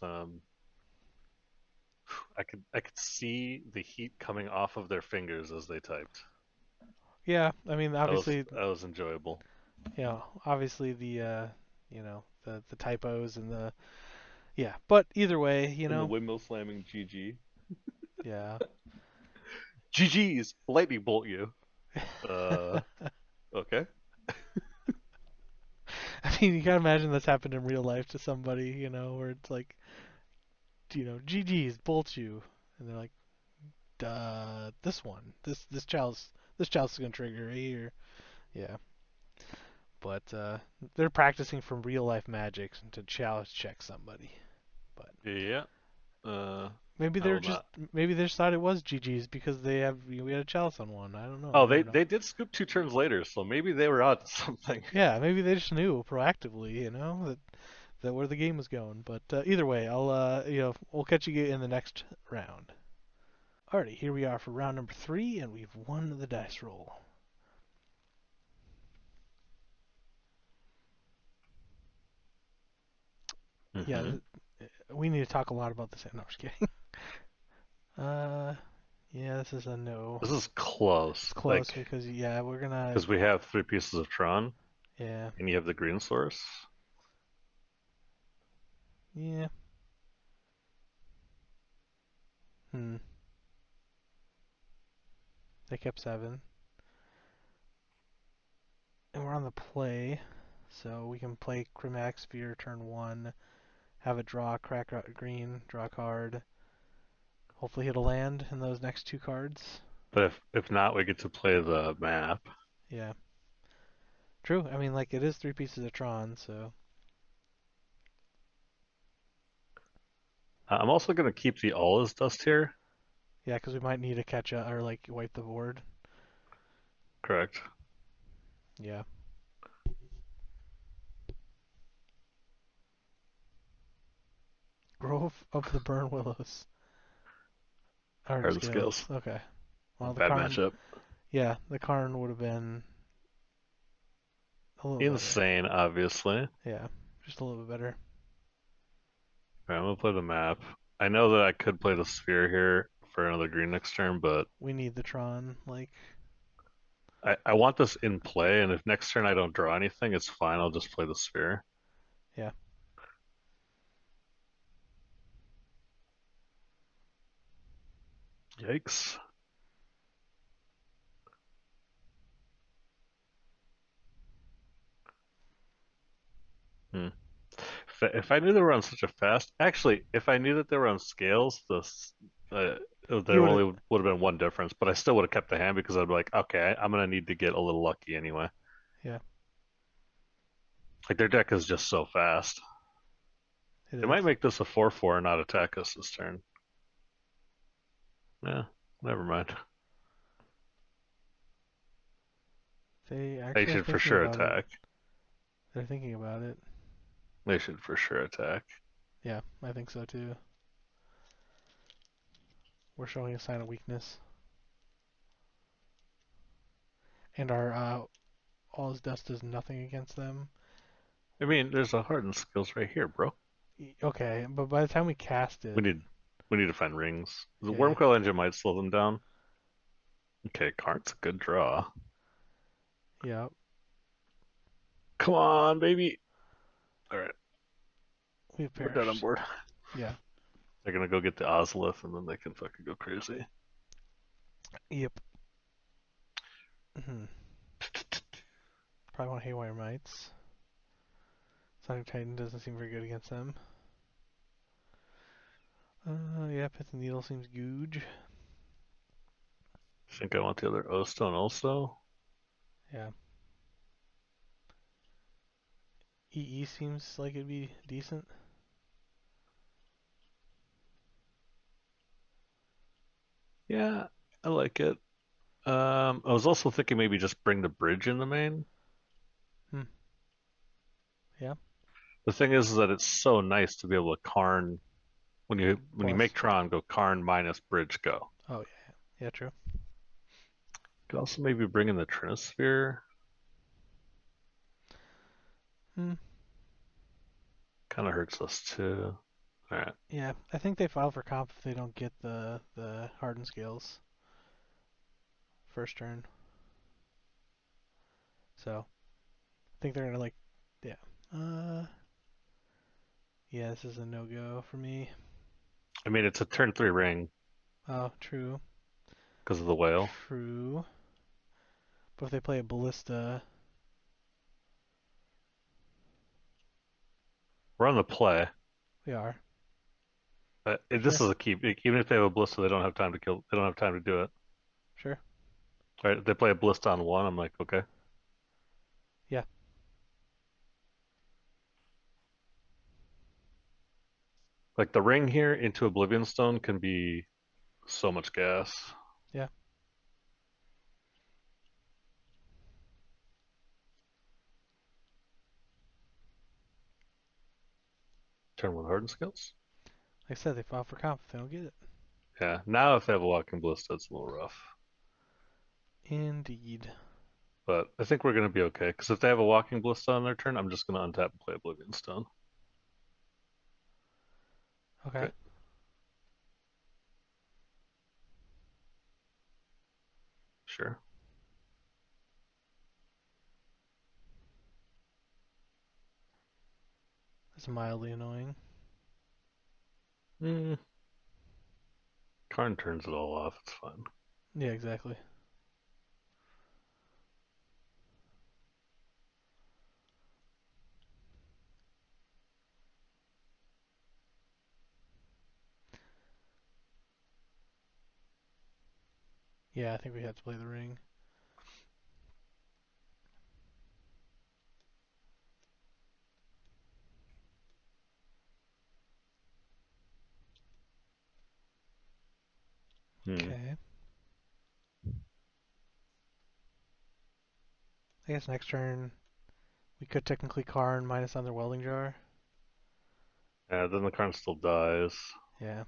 I could see the heat coming off of their fingers as they typed. Yeah, I mean obviously, That was enjoyable. obviously the typos and the yeah, but either way, And the windmill slamming GG. yeah. GG's lightning bolt you. Uh, okay. I mean, you gotta imagine that's happened in real life to somebody, where it's like, GG's, bolt you, and they're like, this one, this chalice is gonna trigger here, yeah. But they're practicing from real life magic to chalice check somebody. But Yeah. Uh, maybe I they're will just not. maybe they just thought it was GG's because we had a chalice on one. I don't know. Oh, You never know. they did scoop two turns later, so maybe they were on to something. Yeah, maybe they just knew proactively, that where the game was going. But either way, we'll catch you in the next round. Alrighty, here we are for round number 3, and we've won the dice roll. Yeah, Mm-hmm. we need to talk a lot about this. No, I'm just kidding. Uh, yeah, this is a no. This is It's close, close because yeah, we're gonna because we have three pieces of Tron, yeah and you have the green source. yeah hmm. They kept 7, and we're on the play, so we can play Chromatic Sphere turn 1, have it draw, crack green, draw a card. Hopefully hit a land in those next 2 cards. But if not, we get to play the map. Yeah, true. I mean, like it is 3 pieces of Tron, so I'm also gonna keep the all is dust here. yeah, because we might need to catch up or like wipe the board. Correct. Yeah. Grove of the Burn Willows. Hardened Hard Scales. skills. Okay. Well, the Bad Karn. matchup. Yeah, the Karn would have been a little better. Insane, obviously. Yeah, just a little bit better. Alright, I'm gonna play the map. I know that I could play the sphere here for another green next turn, but We need the Tron. Like, I want this in play, and if next turn I don't draw anything, it's fine. I'll just play the sphere. yeah. Yikes. Hmm. If I knew they were on such a fast, actually, if I knew that they were on scales, You there would have. only would have been one difference, but I still would have kept the hand because I'd be like, okay, I'm gonna need to get a little lucky anyway. Yeah, Like their deck is just so fast. it They is. might make this a 4/4 and not attack us this turn. Yeah, never mind. They They actually are should for thinking sure about it. attack. They're thinking about it. They should for sure attack. Yeah, I think so too. We're showing a sign of weakness. And our all his dust does nothing against them. I mean, there's a hardened skills right here, bro. Okay, but by the time we cast We it, need we need to find rings. The yeah, Wormcoil Engine might slow them down. Okay, Karn's a good draw. yeah, Come on, baby. All right, we've we're dead on perished. board. Yeah, They're gonna go get the Ozolith, and then they can fucking go crazy. yep. Probably want Haywire Mites. Sonic Titan doesn't seem very good against them. Yeah, Pith and Needle seems googe. I think I want the other O Stone also. Yeah. EE seems like it'd be decent. Yeah, I like it. I was also thinking maybe just bring the bridge in the main. Hmm. Yeah. The thing is that it's so nice to be able to Karn when you make Plus. Tron go Karn minus bridge go. Oh yeah. Yeah, true. Could also maybe bring in the Trinisphere. Hmm. Kind of hurts us too. All right. Yeah, I think they file for comp if they don't get the hardened scales first turn. So I think they're gonna like, yeah. Uh, yeah, this is a no go for me. I mean, it's a turn 3 ring Oh, true, because of the whale. true. But if they play a ballista, We're on the play. we are. This Sure, is a key. Even if they have a Ballista, they don't have time to kill. They don't have time to do it. sure. Right? If they play a Ballista on one, I'm like, okay. Yeah, Like the ring here into Oblivion Stone can be so much gas. yeah. Turn one hardened skills. Like I said, they file for comp if they don't get it. Yeah. Now if they have a walking Ballista, it's a little rough. Indeed. But I think we're gonna be okay because if they have a walking Ballista on their turn, I'm just gonna untap and play Oblivion Stone. Okay. Okay. Sure. That's mildly annoying. Mm, Karn turns it all off. It's fine. Yeah, exactly. Yeah, I think we had to play the ring. Hmm. Okay. I guess next turn we could technically Karn minus on their welding jar. Yeah, then the Karn still dies. Yeah.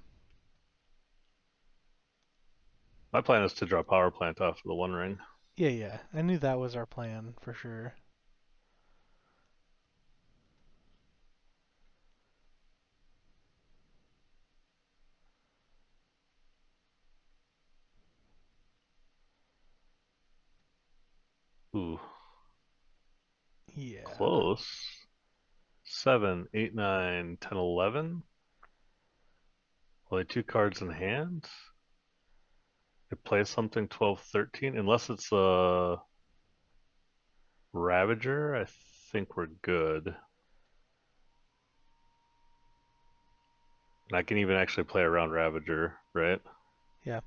My plan is to draw Power Plant off of the One Ring. Yeah, yeah. I knew that was our plan for sure. Ooh, Yeah. close. 7, 8, 9, 10, 11. Only two cards in hand. It plays something 12, 13. Unless it's a Ravager, I think we're good. And I can even actually play around Ravager, right? Yeah.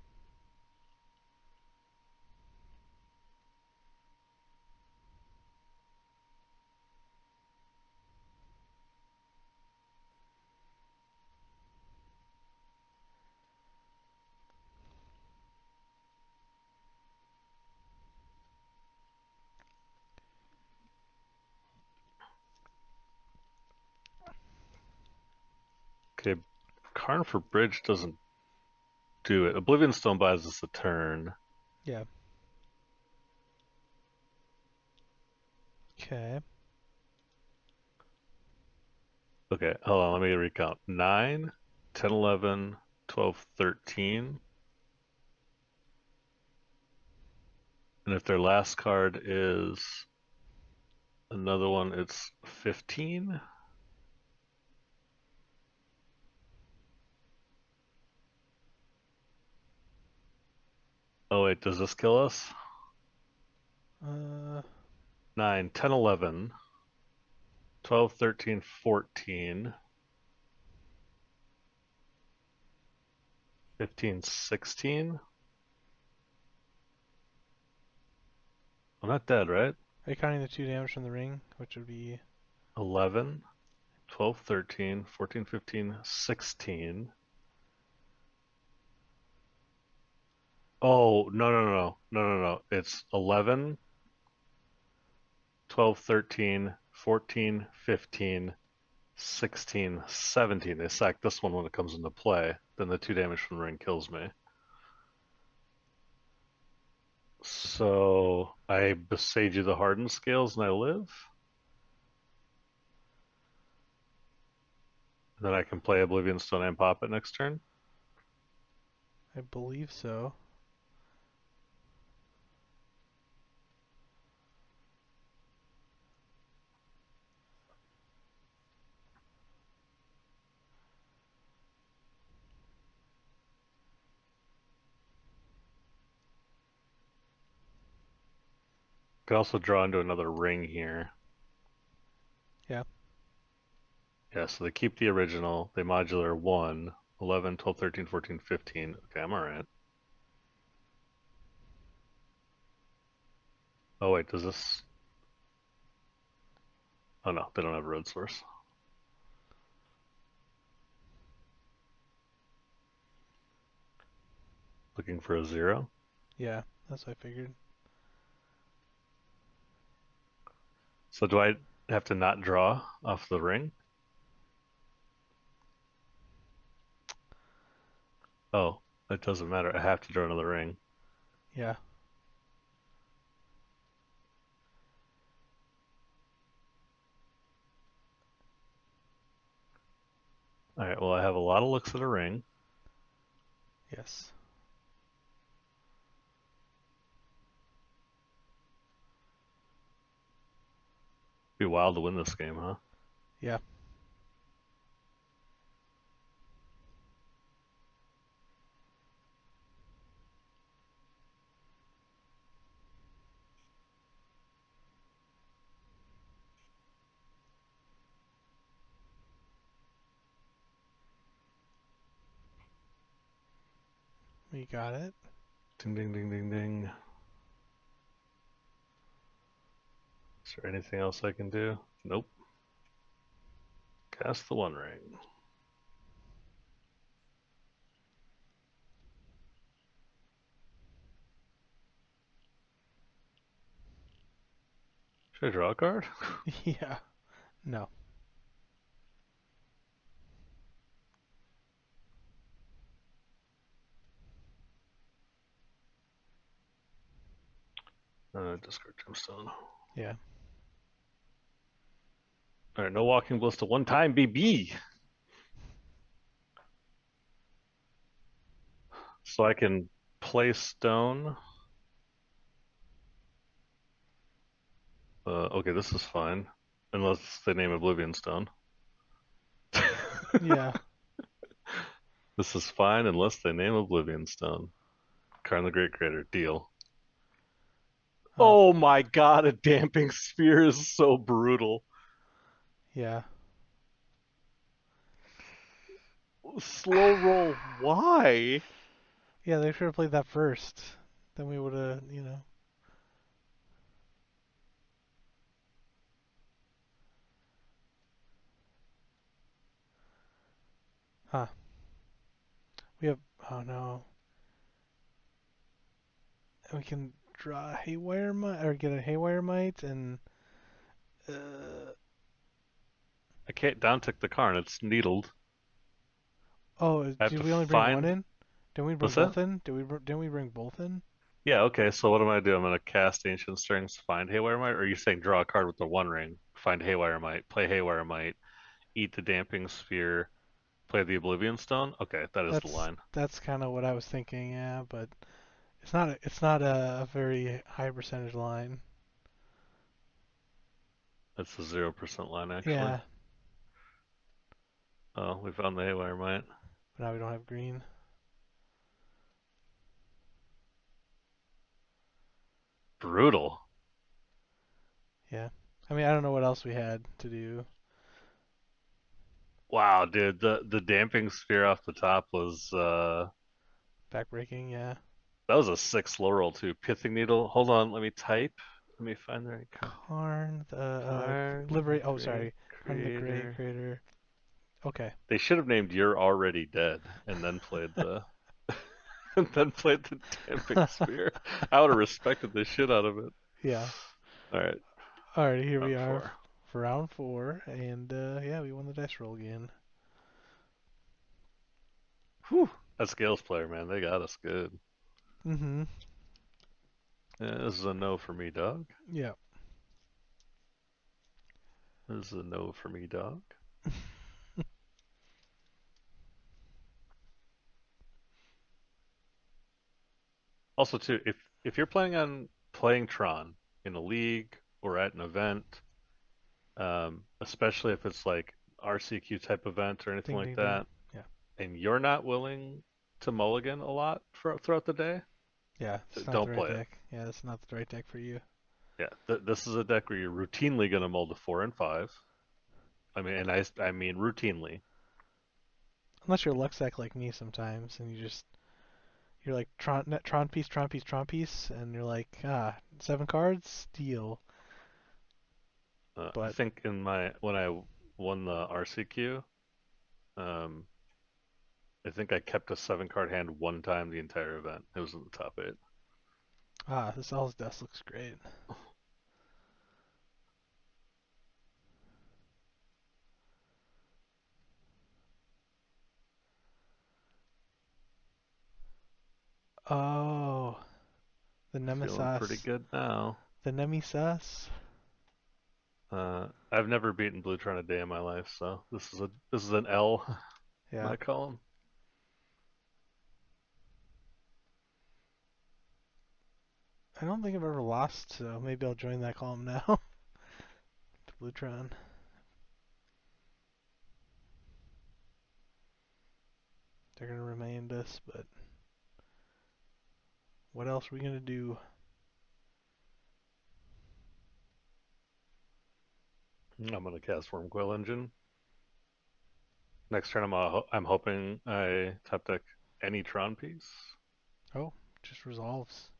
Okay, Karn for Bridge doesn't do it. Oblivion Stone buys us a turn. Yeah. Okay. Okay, hold on, let me recount. 9, 10, 11, 12, 13. And if their last card is another one, it's 15. Oh wait, does this kill us? Uh, 9, 10, 11, 12, 13, 14, 15, 16. I'm not dead, right? are you counting the 2 damage from the ring, which would be 11, 12, 13, 14, 15, 16. Oh, no, no, no, no, no, no. It's 11, 12, 13, 14, 15, 16, 17. They sack this one when it comes into play. Then the 2 damage from the ring kills me. So I besage you the hardened scales and I live. And then I can play Oblivion Stone and pop it next turn. I believe so. Could also draw into another ring here. Yeah. Yeah, so they keep the original. They modular 1, 11, 12, 13, 14, 15. Okay, I'm alright. Oh wait, does this... Oh no, they don't have a road source. Looking for a 0. Yeah. That's what I figured. So do I have to not draw off the ring? Oh, it doesn't matter. I have to draw another ring. Yeah. Alright, well I have a lot of looks at a ring. Yes. Be wild to win this game, huh? Yeah. We got it. Ding ding ding ding ding. Is there anything else I can do? Nope. Cast the One Ring. Should I draw a card? Yeah. No. Discard Tombstone. Yeah. Alright, no Walking Ballista one time, BB! So I can play stone. Okay, this is fine. Unless they name Oblivion Stone. Yeah. This is fine unless they name Oblivion Stone. Karn the Great Creator, deal. Oh, Oh my god, a Damping Sphere is so brutal. yeah. Slow roll, why? Yeah, they should have played that first. Then we would have, you know. Huh. We have. Oh no. We can draw a Haywire Mite, or get a Haywire Mite, and. I can't downtick the Karn, it's needled. Oh, I have did to we only bring one find. in? Didn't we bring What's that? both in? Didn't we bring both in? Yeah, okay, so what am I gonna do? I'm gonna cast Ancient Strings, find Haywire Mite, or are you saying draw a card with the One Ring, find Haywire Mite, play Haywire Mite, eat the Damping Sphere, play the Oblivion Stone? Okay, that is the line. That's kind of what I was thinking. Yeah, but it's not a very high percentage line. That's a 0% line, actually. Yeah, Oh, we found the Haywire Mite. but now we don't have green. Brutal. Yeah. I mean, I don't know what else we had to do. Wow, dude, the Damping Sphere off the top was Backbreaking, yeah. that was a 6 low roll too. Pithing Needle. Hold on, let me type. Let me find the right card. Karn, the Karn the liberate. Oh, Great sorry. Karn the Great Creator. Creator. Okay. They should have named You're Already Dead and then played the and then played the Damping Sphere. I would have respected the shit out of it. Yeah. Alright, Alright, here we round are four. for round four, and yeah, we won the dice roll again. Whew. That Scales player, man, they got us good. Mm-hmm. Yeah, this is a no for me, dog. Yeah. This is a no for me, dog. Also, too, if you're planning on playing Tron in a league or at an event, especially if it's like RCQ type event or anything Ding, like ding, ding. that, Yeah. and you're not willing to mulligan a lot throughout the day, Yeah, it's not the don't right play it. deck. Yeah, it's not the right deck for you. Yeah, this is a deck where you're routinely going to mull to 4 and 5. I mean, and I mean routinely. Unless you're Luxac like me sometimes, and you're like Tron piece, Tron piece, Tron piece, and you're like, 7 cards, deal. I But think in my when I won the RCQ, um, I think I kept a 7 card hand one time the entire event. It was in the top 8. this All's Dust looks great. Oh, the Feeling pretty Nemesis. good now. The Nemesis. I've never beaten Blutron a day in my life, so this is an L in Yeah. my column. I don't think I've ever lost, so maybe I'll join that column now. To Blutron. They're gonna remain this, but what else are we gonna do? I'm gonna cast Wormcoil Engine. Next turn, I'm hoping I top deck any Tron piece. Oh, just resolves.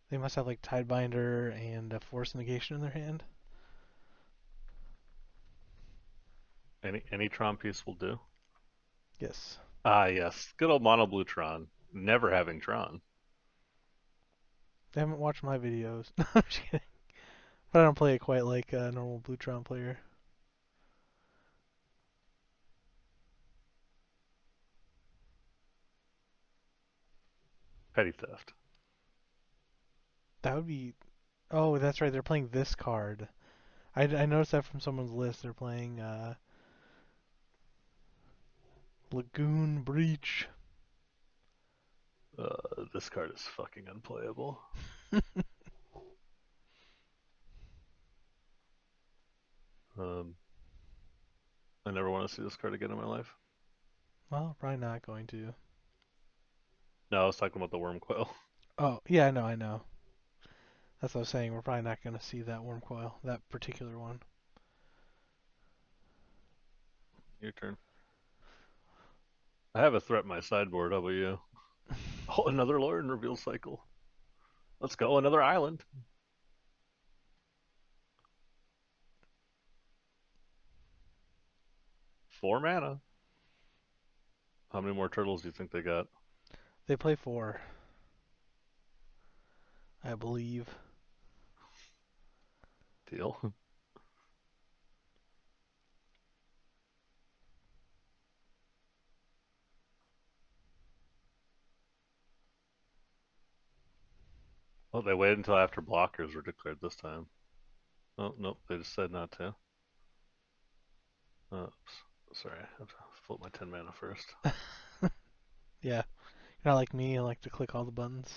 They must have like Tidebinder and a Force Negation in their hand. Any Tron piece will do. Yes. Ah, yes, good old mono blue Tron. Never having Tron. They haven't watched my videos. No, I'm just kidding. But I don't play it quite like a normal Blutron player. Petty theft. That would be. Oh, that's right. They're playing this card. I noticed that from someone's list. They're playing Lagoon Breach. This card is fucking unplayable. Um, I never want to see this card again in my life. Well, probably not going to. No, I was talking about the worm coil. Oh, yeah, I know. That's what I was saying. We're probably not going to see that worm coil, that particular one. Your turn. I have a threat in my sideboard. How about you? Oh, another lore and reveal cycle. Let's go, another island. 4 mana. How many more turtles do you think they got? They play four, I believe. Deal. Oh, they waited until after blockers were declared this time. Oh, nope, they just said not to. Oops. Sorry, I have to flip my 10 mana first. Yeah, you're not like me. I like to click all the buttons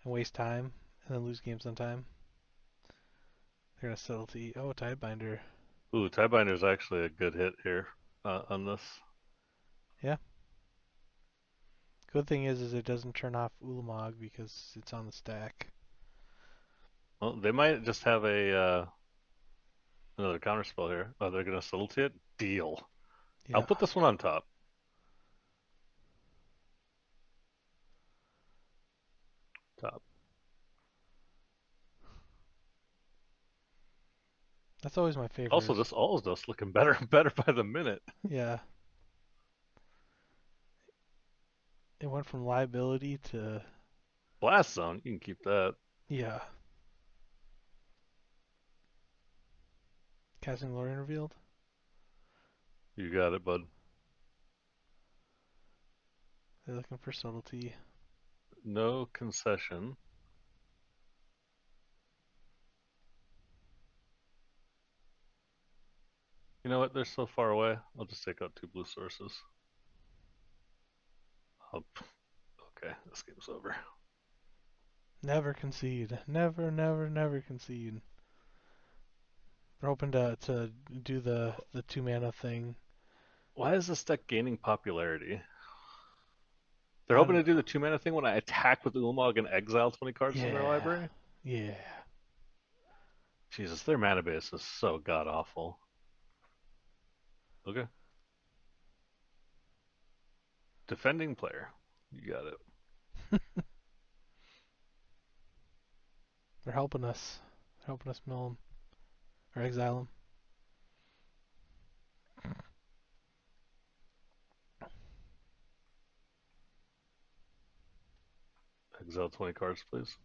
and waste time and then lose games on time. They're going to subtlety. Oh, Tidebinder. Ooh, Tiebinder's actually a good hit here on this. Yeah. Good thing is it doesn't turn off Ulamog because it's on the stack. Well, they might just have another counter spell here. Oh, they're gonna subtlety it? Deal. I'll Yeah. put this one on top. Top. That's always my favorite. Also, this all is just looking better and better by the minute. Yeah. It went from liability to Blast zone, you can keep that. yeah. Casting Lorien revealed. You got it, bud. They're looking for subtlety. No concession. You know what? They're so far away. I'll just take out 2 blue sources. Up. Okay, this game's over. Never concede. Never, never, never concede. They're hoping to do the 2 mana thing. Why is this deck gaining popularity? They're I hoping don't to know. do the 2 mana thing when I attack with Ulamog and exile 20 cards from their Yeah. library? Yeah. Jesus, their mana base is so god awful. Okay. Defending player. You got it. They're helping us. They're helping us mill them or exile them. Exile 20 cards, please.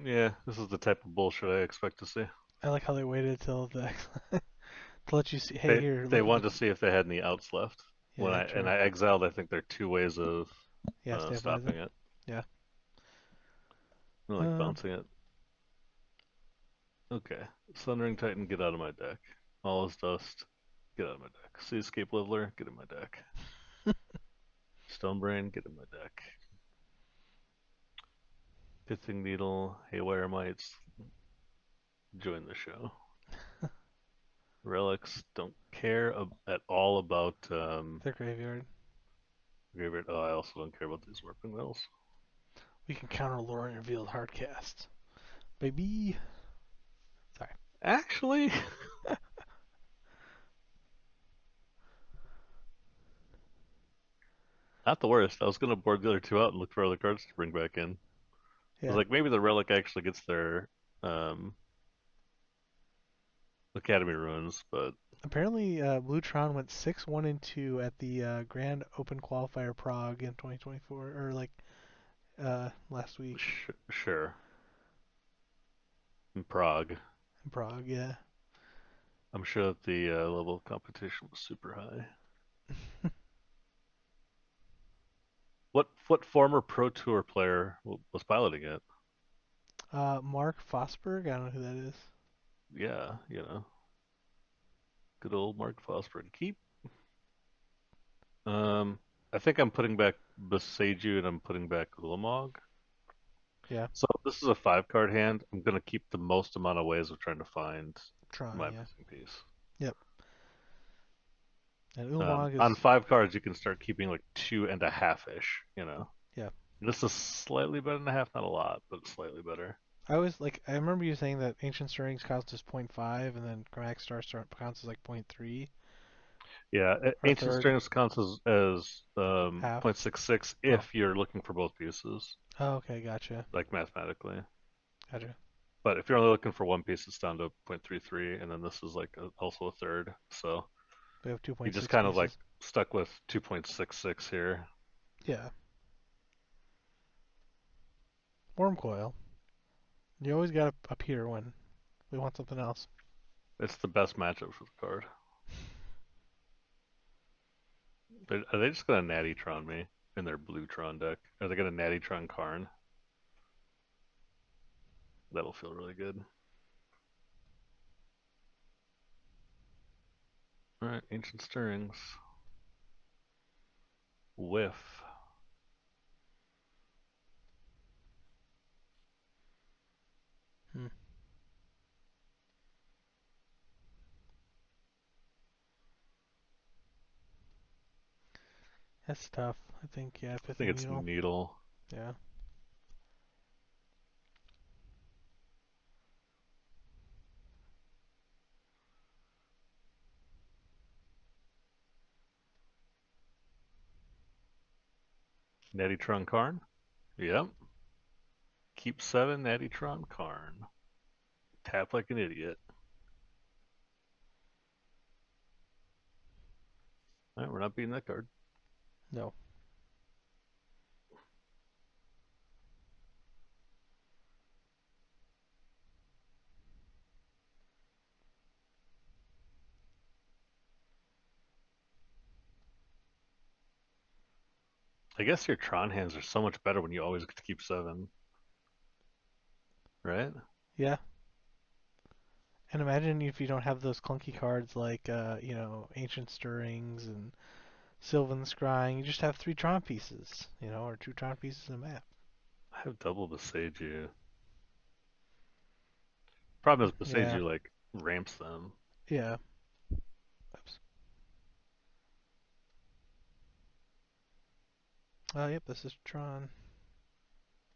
Yeah, this is the type of bullshit I expect to see. I like how they waited till the to let you see. Hey, They here, they look. wanted to see if they had any outs left. When Yeah, I true. exiled, I think there are 2 ways of Yeah, stabilizing. stopping it. Yeah. I like Um, bouncing it. Okay. Sundering Titan, get out of my deck. All is dust, get out of my deck. Seascape Liveler, get in my deck. Stonebrain, get in my deck. Pithing Needle, Haywire Mites, join the show. Relics, don't care at all about their graveyard. Graveyard. Oh, I also don't care about these Warping Wells. We can counter Lorien revealed hardcast. Baby. Sorry. Actually, not the worst. I was gonna board the other 2 out and look for other cards to bring back in. I was Yeah. like, maybe the Relic actually gets their um, Academy Ruins, but Apparently, Blue Tron went 6-1 and 2 at the Grand Open Qualifier Prague in 2024, or like last week sure. In Prague, in Prague. Yeah. I'm sure that the level of competition was super high. What former Pro Tour player was piloting it? Mark Fosberg. I don't know who that is. Yeah, good old Mark Fosberg. Keep. Um, I think I'm putting back Beseju and I'm putting back Ulamog. Yeah, So this is a 5 card hand. I'm gonna keep the most amount of ways of trying to find Tron. my Yeah. missing piece. Yep. And Ulamog On is 5 cards, you can start keeping like 2.5 ish. yeah. This is slightly better than a half, not a lot, but slightly better. I always like. I remember you saying that Ancient Stirrings counts as point 0.5, and then Chromatic Star counts as like point 0.3 Yeah, or a Ancient third, Strings counts as half. 0.66 Oh. if you're looking for both pieces, Oh, okay, gotcha. like mathematically. Gotcha. But if you're only looking for one piece, it's down to 0.33, and then this is like also a third. So We have you just 2.6 kind of like pieces. stuck with 2.66 here. Yeah. Worm Coil. You always got to appear when we want something else. It's the best matchup for the card. Are they just gonna Natty Tron me in their blue Tron deck? Are they gonna Natty Tron Karn? That'll feel really good. Alright, Ancient Stirrings. Whiff. Hmm. That's tough. I think, yeah, I Pithing think it's Needle. Needle. Yeah. Natty Tron Karn? Yep. Keep 7, Natty Tron Karn. Tap like an idiot. Alright, we're not beating that card. No. I guess your Tron hands are so much better when you always get to keep 7, right? Yeah. And imagine if you don't have those clunky cards like, Ancient Stirrings and Sylvan Scrying. You just have 3 Tron pieces, or 2 Tron pieces in a map. I have double Beseju. Problem is Yeah. Beseju like ramps them. Yeah. Oops. Yep, this is Tron.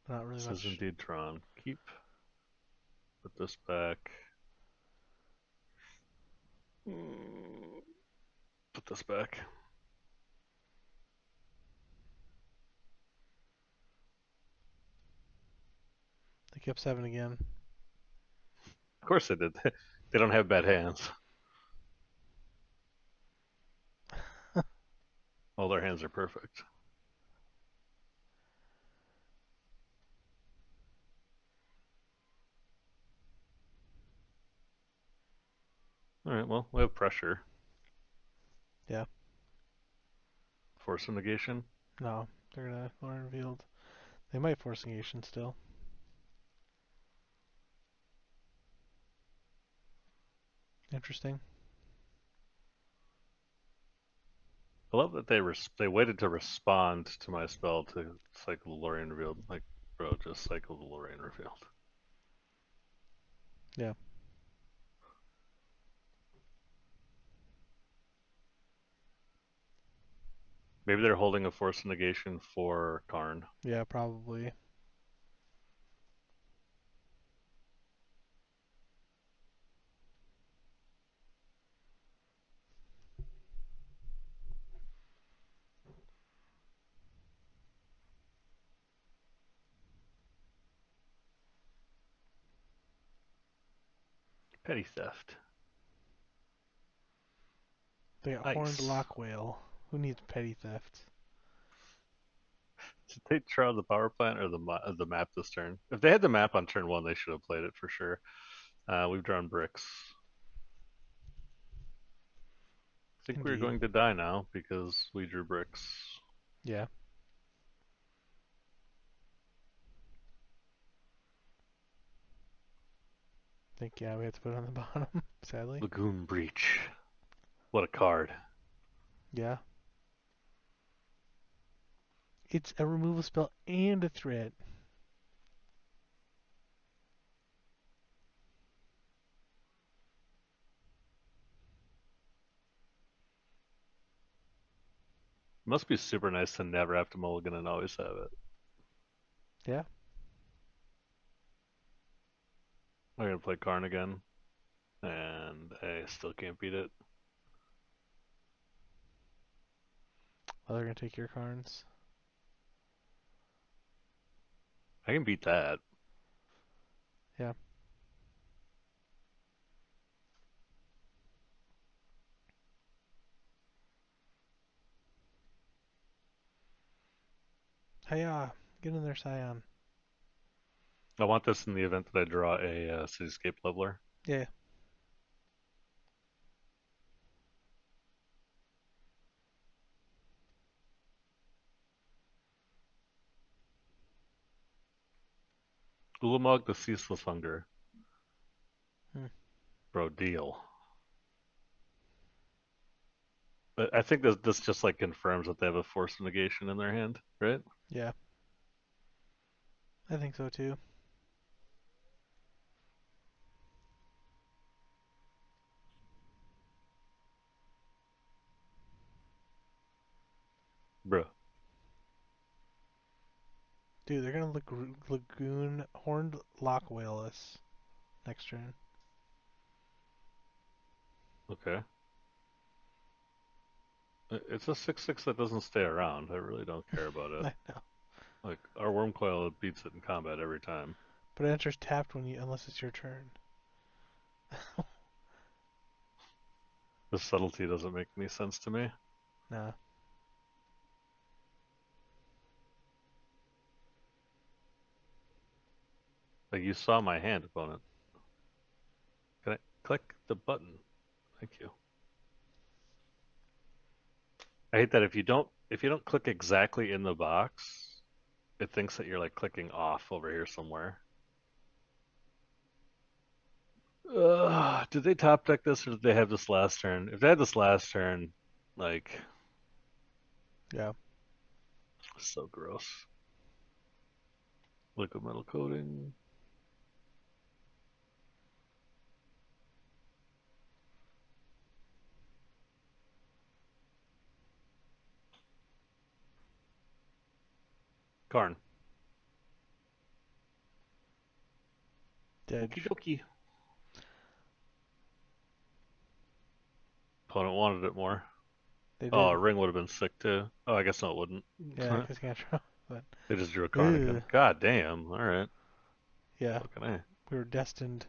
Not really This is much. indeed Tron. Put this back. Put this back. They kept 7 again. Of course they did. They don't have bad hands. All their hands are perfect. All right, well, we have pressure. Yeah. Force of negation. No, they're gonna Lorien Field. They might force negation still. Interesting. I love that they waited to respond to my spell to cycle the Lorien revealed. Like, bro, just cycle the Lorien revealed. Yeah. Maybe they're holding a force of negation for Karn. Yeah, probably. Petty theft. They got Horned Ice. Lock Whale. Who needs petty theft? Did they try the power plant or the map this turn? If they had the map on turn 1, they should have played it for sure. We've drawn bricks. I think we're Indeed. going to die now because we drew bricks. Yeah. think, yeah, we have to put it on the bottom, sadly. Lagoon Breach. What a card. Yeah. It's a removal spell and a threat. Must be super nice to never have to mulligan and always have it. Yeah. I'm gonna play Karn again, and I still can't beat it. Oh, they're gonna take your cards. I can beat that. Yeah. Hiya! Get in there, Scion. I want this in the event that I draw a Cityscape Leveler. Yeah. Ulamog the Ceaseless Hunger. Hmm. Bro, deal. But I think this just like confirms that they have a Force Negation in their hand, right? Yeah. I think so too. Bro. Dude, they're gonna Lagoon Horned Lock Whale us next turn. Okay. It's a 6/6 that doesn't stay around. I really don't care about it. I know. Like, our Wormcoil beats it in combat every time. But it enters tapped unless it's your turn. The subtlety doesn't make any sense to me. Nah. Like, you saw my hand, opponent. Can I click the button? Thank you. I hate that if you don't click exactly in the box, it thinks that you're like clicking off over here somewhere. Did they top deck this or did they have this last turn? If they had this last turn, like, Yeah. so gross. Liquid metal coating. Karn. Okie Dedge. dokie. Opponent wanted it more. They Oh, did. a ring would have been sick too. Oh, I guess no, it wouldn't. Yeah, because you can't draw. But They just drew a Karn ew. again. God damn. All right. Yeah, What can I? we were destined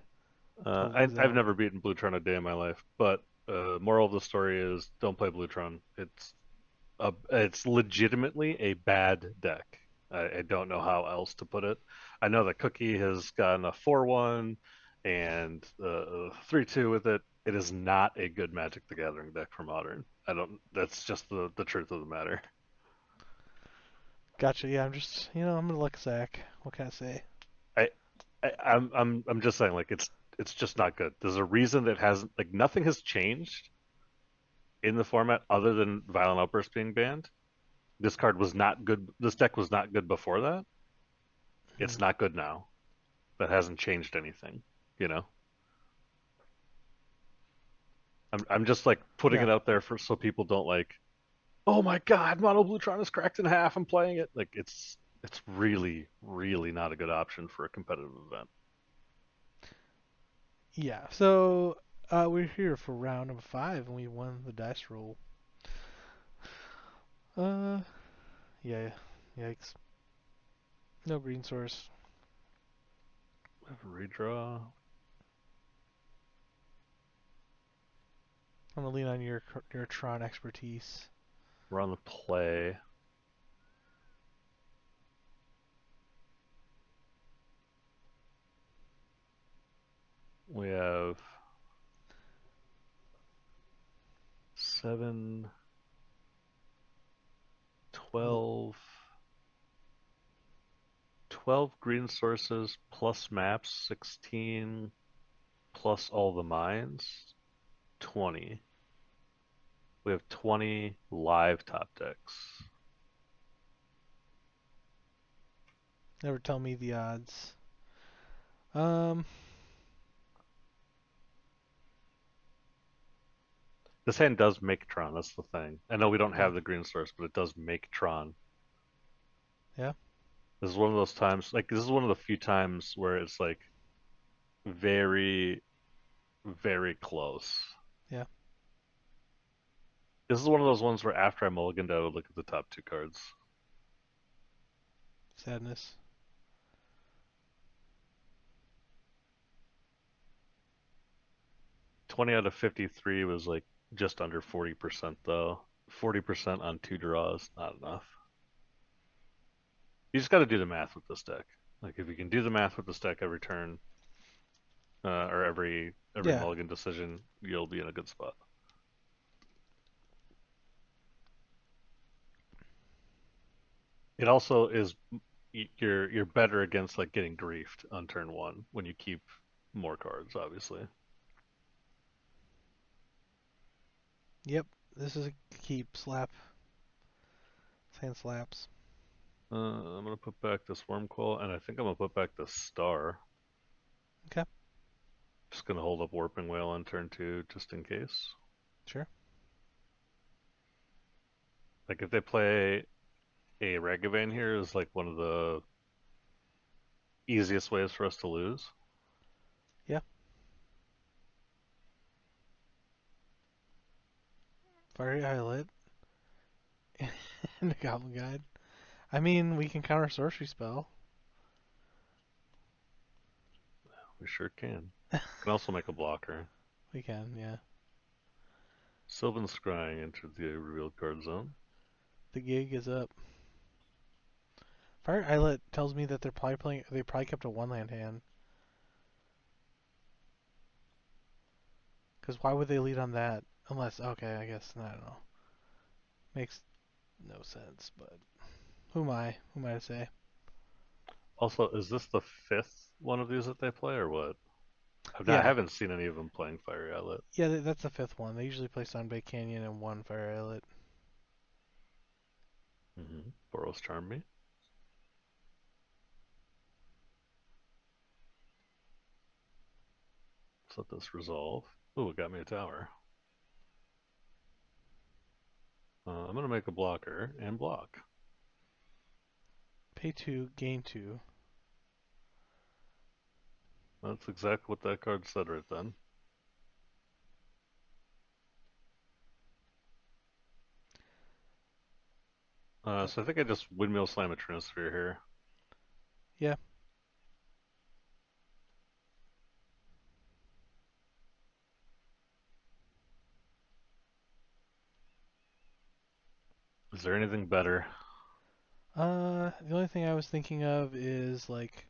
to lose that I've one. never beaten Blutron a day in my life, but moral of the story is don't play Blutron. It's legitimately a bad deck. I don't know how else to put it. I know that Cookie has gotten a 4-1 and 3-2 with it. It is not a good Magic the Gathering deck for Modern. I don't. That's just the truth of the matter. Gotcha. Yeah, I'm just, I'm gonna look Zach. What can I say? I, I'm just saying like it's just not good. There's a reason that hasn't like nothing has changed in the format other than Violent Outburst being banned. This card was not good. This deck was not good before that. Hmm. It's not good now. That hasn't changed anything, you know. I'm just like putting Yeah, it out there for so people don't like, oh my god, Mono Blutron is cracked in half. I'm playing it. Like it's really really not a good option for a competitive event. yeah. So we're here for round number 5, and we won the dice roll. Uh, yeah. Yikes. No green source. Redraw. I'm gonna lean on your Tron expertise. We're on the play. We have 7, 12, 12 green sources plus maps, 16. plus all the mines, 20. We have 20 live top decks. Never tell me the odds. Um, This hand does make Tron, that's the thing. I know we don't okay. have the green source, but it does make Tron. Yeah. This is one of those times, like, this is one of the few times where it's, like, very, very close. Yeah. This is one of those ones where after I mulliganed, I would look at the top two cards. Sadness. 20 out of 53 was, like, just under 40%, though. 40% on 2 draws, not enough. You just got to do the math with this deck. Like, if you can do the math with this deck every turn, or every Yeah. mulligan decision, you'll be in a good spot. It also is you're better against, like, getting griefed on turn one when you keep more cards, obviously. Yep. This is a keep slap. Hand slaps. I'm gonna put back this Wormcoil, and I think I'm gonna put back the Star. Okay. Just gonna hold up Warping Whale on turn two, just in case. Sure. Like, if they play a Ragavan here, is like one of the easiest ways for us to lose. Yeah. Fiery Islet. And the Goblin Guide. I mean, we can counter sorcery spell. We sure can. Can also make a blocker. We can, yeah. Sylvan Scrying entered the revealed card zone. The gig is up. Fire Islet tells me that they're probably playing. They probably kept a one land hand. Because why would they lead on that? Unless, okay, I guess, I don't know. Makes no sense, but who am I? Who am I to say? Also, is this the fifth one of these that they play, or what? I Yeah. haven't seen any of them playing Fiery Outlet. Yeah, that's the fifth one. They usually play Sunbay Canyon and one Fire Islet. Boros Charm me. Let's let this resolve. Ooh, it got me a tower. I'm gonna make a blocker and block. Pay 2, gain 2. That's exactly what that card said right then. So I think I just Windmill Slam a Trinosphere here. Yeah. Is there anything better? The only thing I was thinking of is like,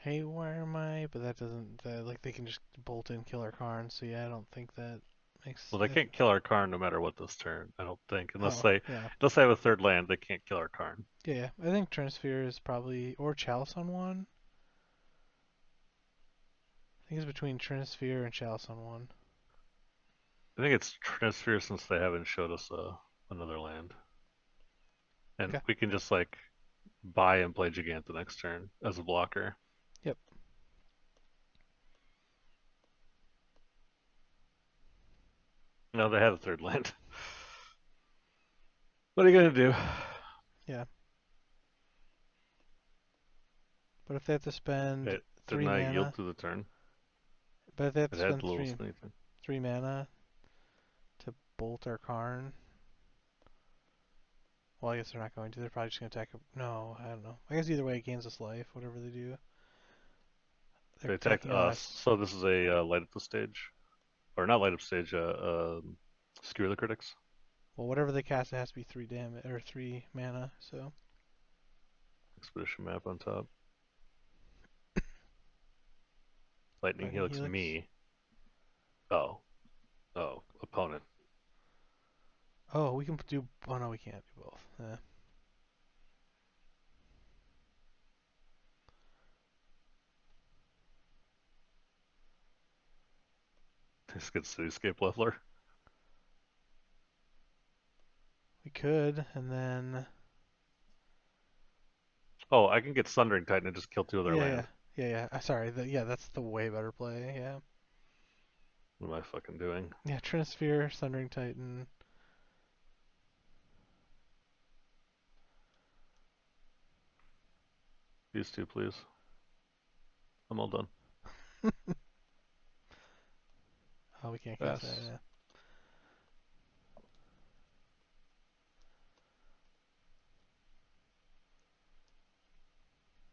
hey, where am I? But that doesn't, like, they can just bolt in Killer Karn. So yeah, I don't think that makes Well, they it. can't kill our Karn no matter what this turn, I don't think. Oh, yeah. Unless they have a third land, they can't kill our Karn. Yeah, yeah. I think Trinisphere is probably, or Chalice on one. I think it's between Trinisphere and Chalice on one. I think it's Trinisphere since they haven't showed us another land. And Okay. we can just, like, buy and play Gigant the next turn as a blocker. Yep. No, they have a third land. What are you gonna do? Yeah. But if they have to spend Didn't three I yield mana, to the turn? but if they have It to had spend little three sneaking. three mana to bolt our Karn, well, I guess they're not going to. They're probably just going to attack. No, I don't know. I guess either way, it gains us life, whatever they do. They're They attacked attacking us, us. so this is a light up the stage, or not light up stage. Skewer the critics. Well, whatever they cast, it has to be 3 damage or 3 mana. So Expedition map on top. Lightning Lightning Helix Helix. me. Oh, opponent. Oh, we can do. Oh no, we can't do both. Just get Cityscape Leveler. We could, and then Oh, I can get Sundering Titan and just kill two of their yeah, yeah, land. yeah, yeah. Sorry, yeah, that's the way better play. Yeah, What am I fucking doing? yeah. Trinisphere, Sundering Titan. These two, please. I'm all done. Oh, we can't cast that. Pass. Yeah,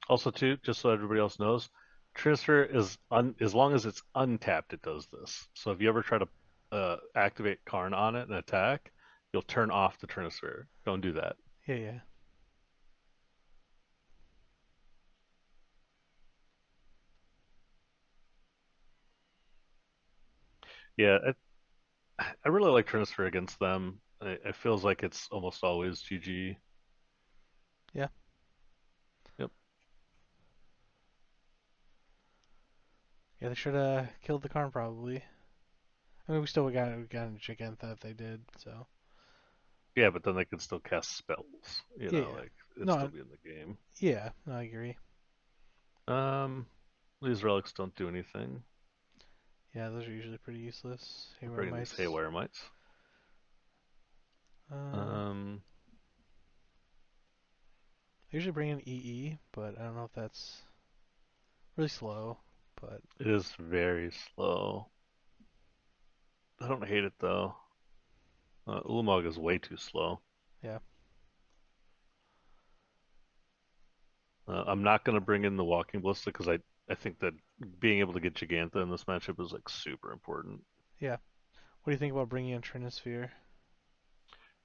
Also, too, just so everybody else knows, Transfer is as long as it's untapped, it does this. So if you ever try to activate Karn on it and attack, you'll turn off the Trinisphere. Don't do that. yeah, yeah. Yeah, I really like Trinisphere against them. It feels like it's almost always GG. Yeah. Yep. Yeah, they should have killed the Karn probably. I mean, we got a Gigantha if they did. So Yeah, but then they can still cast spells. yeah, yeah. Like it'd No, still be in the game. yeah, no, I agree. Um, these relics don't do anything. Yeah, those are usually pretty useless. I'm Haywire bringing these mites. Haywire Mites. Um, Um, I usually bring in EE, but I don't know if that's really slow. But it is very slow. I don't hate it though. Ulamog is way too slow. yeah, I'm not going to bring in the Walking Ballista because I think that being able to get Gigantha in this matchup is like super important. yeah. What do you think about bringing in Trinisphere?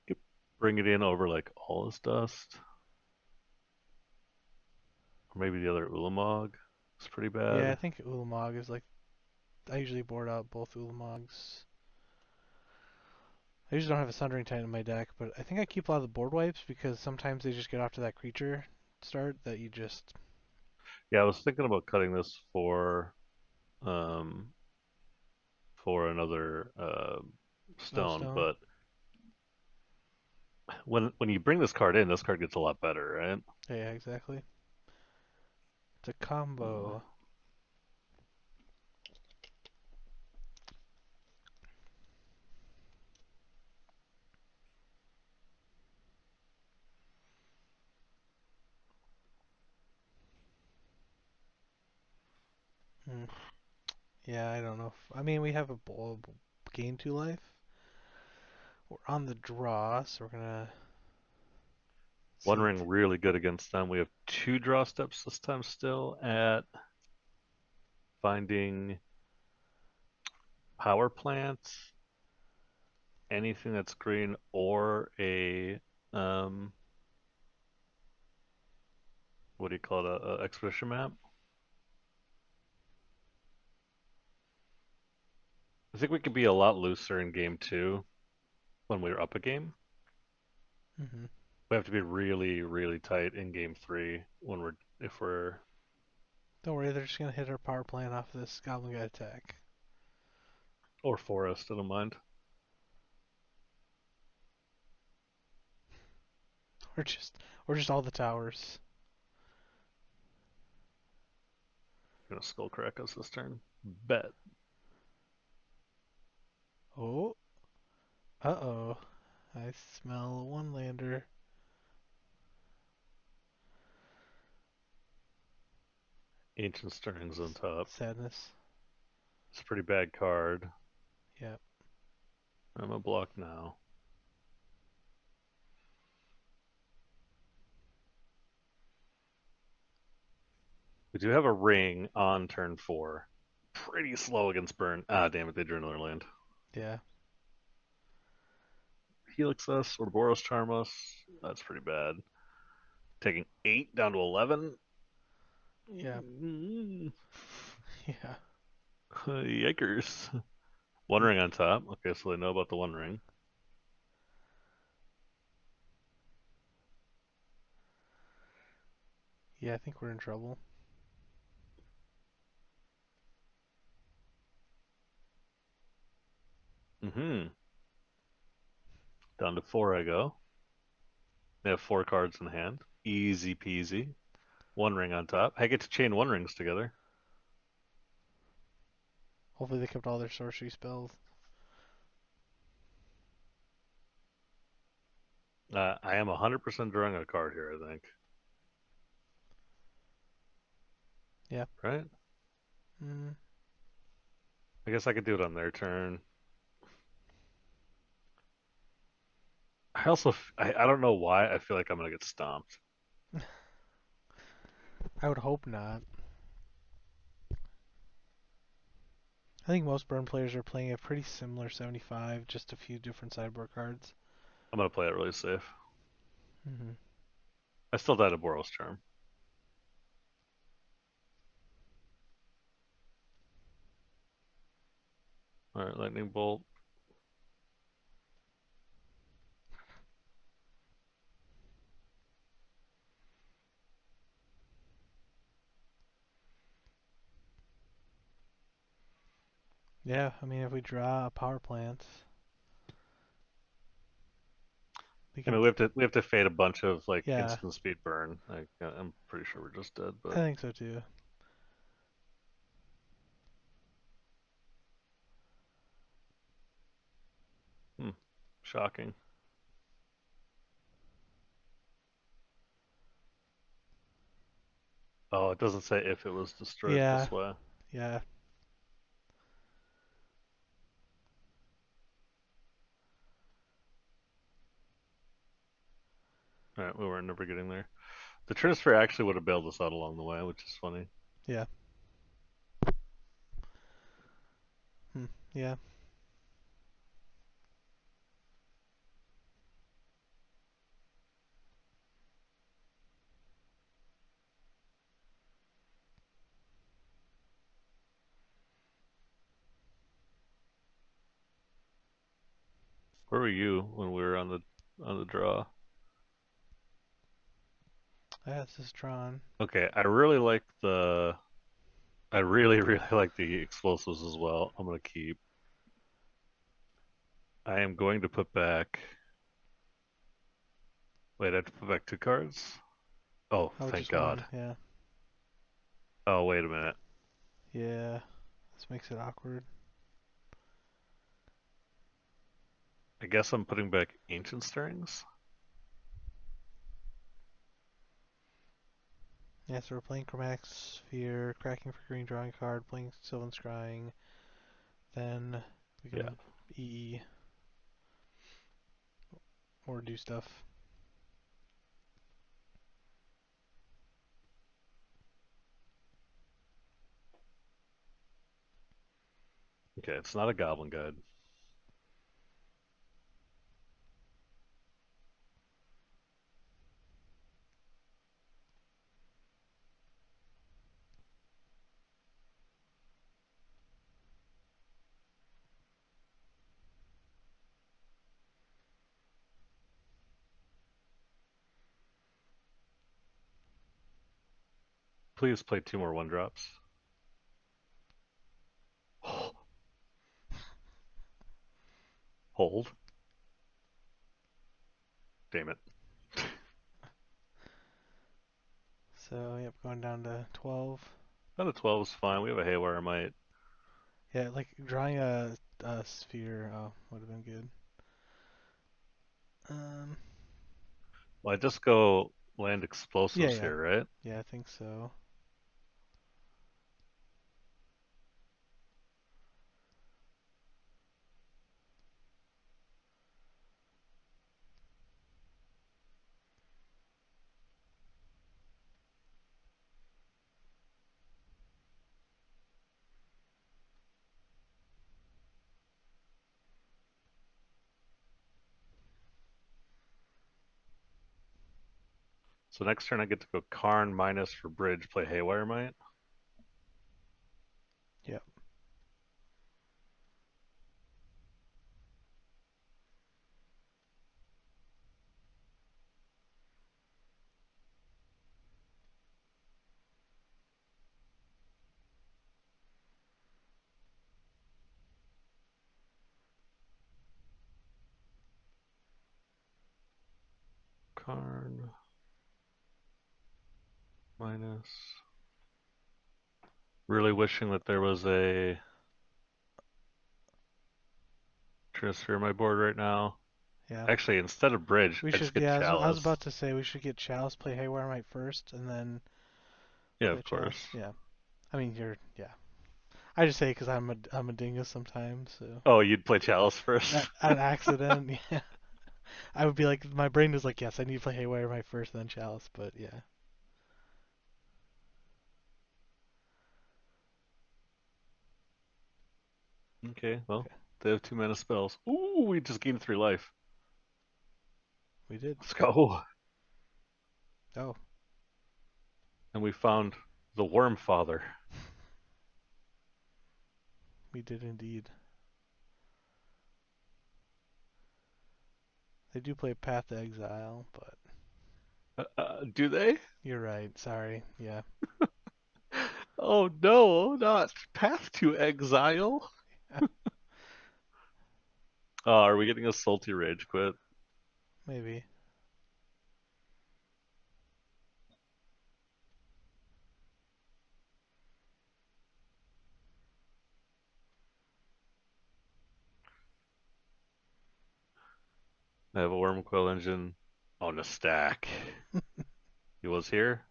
You bring it in over like all his dust, or maybe the other Ulamog. It's pretty Yeah, I bad. think Ulamog is like I usually board out both Ulamogs. I usually don't have a Sundering Titan in my deck, but I think I keep a lot of the board wipes because sometimes they just get off to that creature start that you just Yeah, I was thinking about cutting this um for another no stone, stone. but when you bring this card in, this card gets a lot better, right? Yeah, yeah, exactly. It's a Uh, combo. Hmm. Yeah, I don't know. I mean, we have a gain 2 life. We're on the draw, so we're gonna One see. Ring really good against them. We have two draw steps this time still at finding power plants, anything that's green, or a um, what do you call it? A expedition map. I think we could be a lot looser in game two when we're up a game. Hmm. We have to be really, really tight in game three when we're if we're Don't worry, they're just gonna hit our power plant off this Goblin Guy attack. or forest. I don't mind. Or just all the towers. Gonna skull crack us this turn. Bet. Oh, uh-oh. I smell a one-lander. Ancient Stirrings on top. Sadness. It's a pretty bad card. Yeah. I'm a block now. We do have a ring on turn four. Pretty slow against burn. Ah, damn it, they drew another land. Yeah. Helix us or Boros Charm us. That's pretty bad. Taking 8 down to 11. Yeah. Yeah. Yikers. One Y- ring on top. Okay, so they know about the one ring. Yeah, I think we're in trouble. Mm-hmm. Down to four I go. They have four cards in hand. Easy peasy. One ring on top. I get to chain one rings together. Hopefully they kept all their sorcery spells. I am 100% drawing a card here, I think. Yeah. Right? Mm. I guess I could do it on their turn. I don't know why I feel like I'm gonna get stomped. I would hope not. I think most burn players are playing a pretty similar 75, just a few different sideboard cards. I'm gonna play it really safe. Mm-hmm. I still died a Boros charm. All right, lightning bolt. Yeah, I mean, if we draw a power plant, we I mean, could. we have to fade a bunch of like Yeah, instant speed burn. I'm pretty sure we're just dead, I but think so too. hmm, shocking. Oh, it doesn't say if it was destroyed Yeah, this way. yeah. All right, we were never getting there. The transfer actually would have bailed us out along the way, which is funny. Yeah. Hmm. Yeah. Where were you when we were on the draw? That's just Tron. Okay, I really like the explosives as well. I'm gonna keep. I am going to put back. Wait, I have to put back two cards? Oh, Oh, thank just God. one. Yeah. Oh, wait a minute. Yeah. This makes it awkward. I guess I'm putting back Ancient Stirrings? Yeah, so we're playing Chromatic Sphere, cracking for green, drawing a card, playing Sylvan Scrying. Then we Yeah. can EE or do stuff. Okay, it's not a Goblin Guide. Please play two more one drops. Hold. Damn it. So, yep, going down to 12. Out of 12 is fine. We have a Haywire Might. Yeah, like drawing a sphere would have been good. Um, Well, I just go land yeah, explosives yeah, here, right? yeah, I think so. So next turn I get to go Karn minus for bridge, play Haywire Might. Yep. Karn minus. Really wishing that there was a transfer on my board right now. Yeah. Actually, instead of bridge, We I should, just get yeah, I was chalice. about to say we should get Chalice, play Haywire Might first, and then Yeah, play of course. Chalice. Yeah. I mean, yeah. I just say because I'm a dingus sometimes, so. Oh, you'd play chalice first? An accident, yeah. I would be like, my brain is like, yes, I need to play Haywire Might first, then Chalice, but yeah. Okay, well, Okay. they have 2 mana spells. Ooh, we just gained 3 life. We did. Let's go. Oh, And we found the Worm Father. we did indeed. They do play Path to Exile, but Do they? you're right. Sorry. Yeah. Oh no, not Path to Exile. Oh, are we getting a Salty Rage quit? Maybe. I have a Wormcoil Engine on a stack. He was here?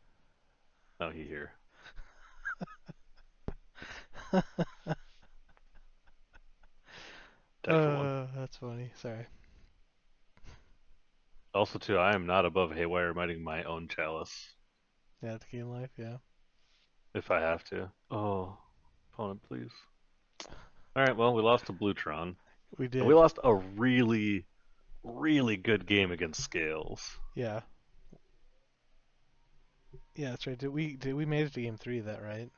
Oh, he here. Deck for one. That's funny. Sorry. Also, too, I am not above Haywire mighting my own Chalice Yeah, to gain life. Yeah. if I have to. Oh, opponent, please. All right, well, we lost to Blutron, We and we did. lost a really, really good game against Scales. Yeah. Yeah, that's right. Did we made it to game three? That right?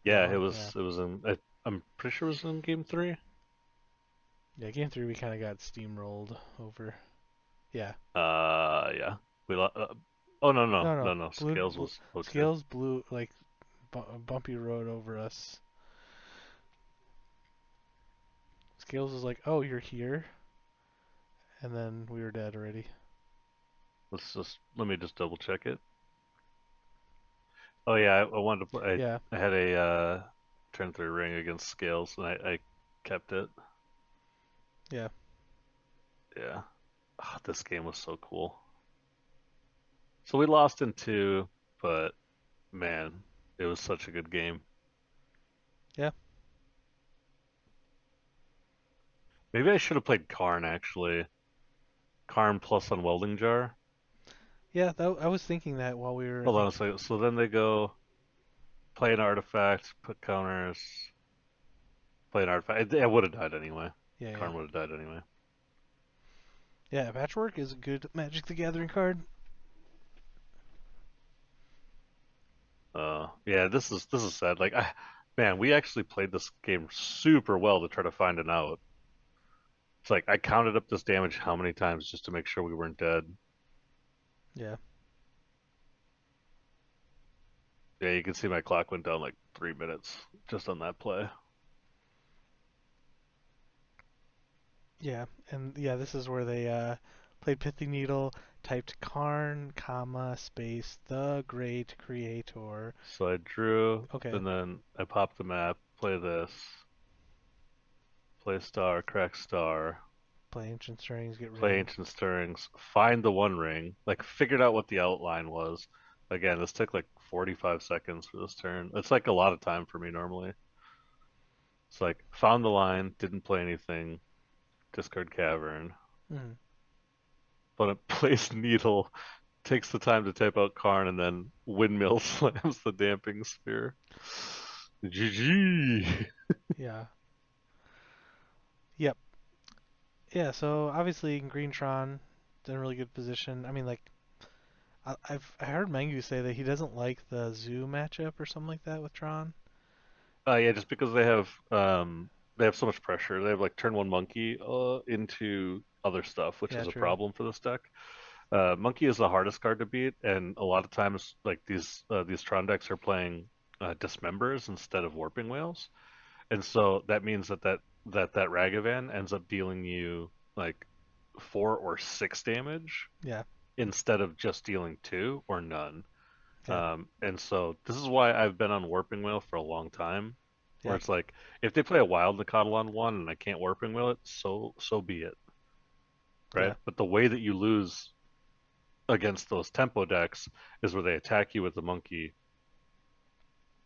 That Yeah, it one. Yeah. was. It was in. I'm pretty sure it was in game three. Yeah. Game three, we kind of got steamrolled over. Yeah. Yeah. We lost. Oh no no No, no no. no. Blue, Scales blue was 0-2. Scales blew like a bumpy road over us. Scales was like, "Oh, you're here," and then we were dead already. Let me just double check it. Oh yeah, I wanted to play. Yeah. I had a turn three ring against Scales, and I kept it. Yeah. Yeah. Ah, this game was so cool. So we lost in two, but man, it was such a good game. Yeah. Maybe I should have played Karn actually. Karn plus on Welding Jar. Yeah. I was thinking that while we were, I Hold on think. a second. So then they go play an artifact, put counters, play an artifact. It would have died anyway. Yeah. Yeah. Karn would have died anyway. Yeah. Patchwork is a good Magic the Gathering card. Yeah, this is sad. Like, man, we actually played this game super well to try to find an out. It's like I counted up this damage how many times just to make sure we weren't dead. Yeah. Yeah, you can see my clock went down like 3 minutes just on that play. Yeah. And yeah, this is where they played Pithy Needle, typed Karn, comma, space, the Great Creator. So I drew, Okay. and then I popped the map, play this, play star, crack star, Play Ancient Stirrings, get play ring. ancient stirrings, find the one ring, like figured out what the outline was. Again, this took like 45 seconds for this turn. It's like a lot of time for me normally. It's like found the line, didn't play anything, discard cavern, Mm. but it plays needle, takes the time to type out Karn, and then windmill slams the damping sphere. GG. Yeah. Yep. Yeah, so obviously Greentron in a really good position. I mean, like I heard Mengu say that he doesn't like the Zoo matchup or something like that with Tron. Yeah, just because they have so much pressure. They have like turn one monkey into other stuff, which Yeah, is a true. problem for this deck. Monkey is the hardest card to beat, and a lot of times like these Tron decks are playing dismembers instead of warping whales, and so that means that Ragavan ends up dealing you like 4 or 6 damage, Yeah. instead of just dealing two or none. Yeah. And so this is why I've been on Warping Wheel for a long time, where Yep. it's like if they play a Wild Nicodle on one and I can't Warping Wheel it, so be it, right? Yeah. But the way that you lose against those tempo decks is where they attack you with the monkey,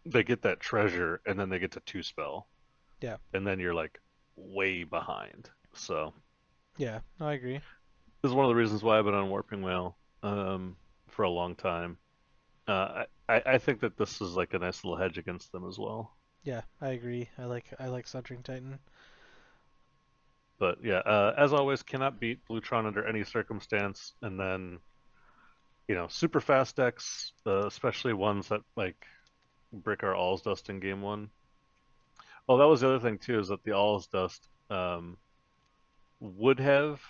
they get that treasure, and then they get to two spell, Yeah. and then you're like way behind. So Yeah. No, I agree. this is one of the reasons why I've been on Warping Whale for a long time. I think that this is like a nice little hedge against them as well. Yeah, I agree. I like Substring Titan. But yeah, as always, cannot beat Blutron under any circumstance. And then super fast decks, especially ones that like brick our All's Dust in game one. Oh, that was the other thing too, is that the All's Dust would have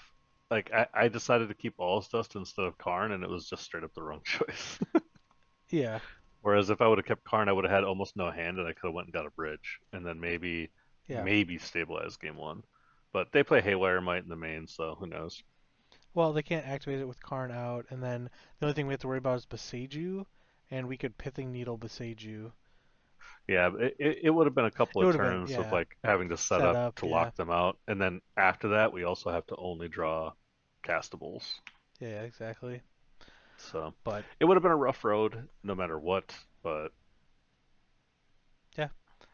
I decided to keep All's Dust instead of Karn, and it was just straight up the wrong choice. Yeah. Whereas if I would have kept Karn, I would have had almost no hand, and I could have went and got a bridge, and then Yeah. maybe stabilize game one. But they play Haywire Might in the main, so who knows? Well, they can't activate it with Karn out, and then the only thing we have to worry about is Beseiju, and we could Pithing Needle Beseiju. Yeah, it would have been a couple It of would have been, turns of yeah, like having to set set up up, to yeah. lock them out, and then after that, we also have to only draw castables. Yeah, exactly. So But, it would have been a rough road no matter what. But yeah,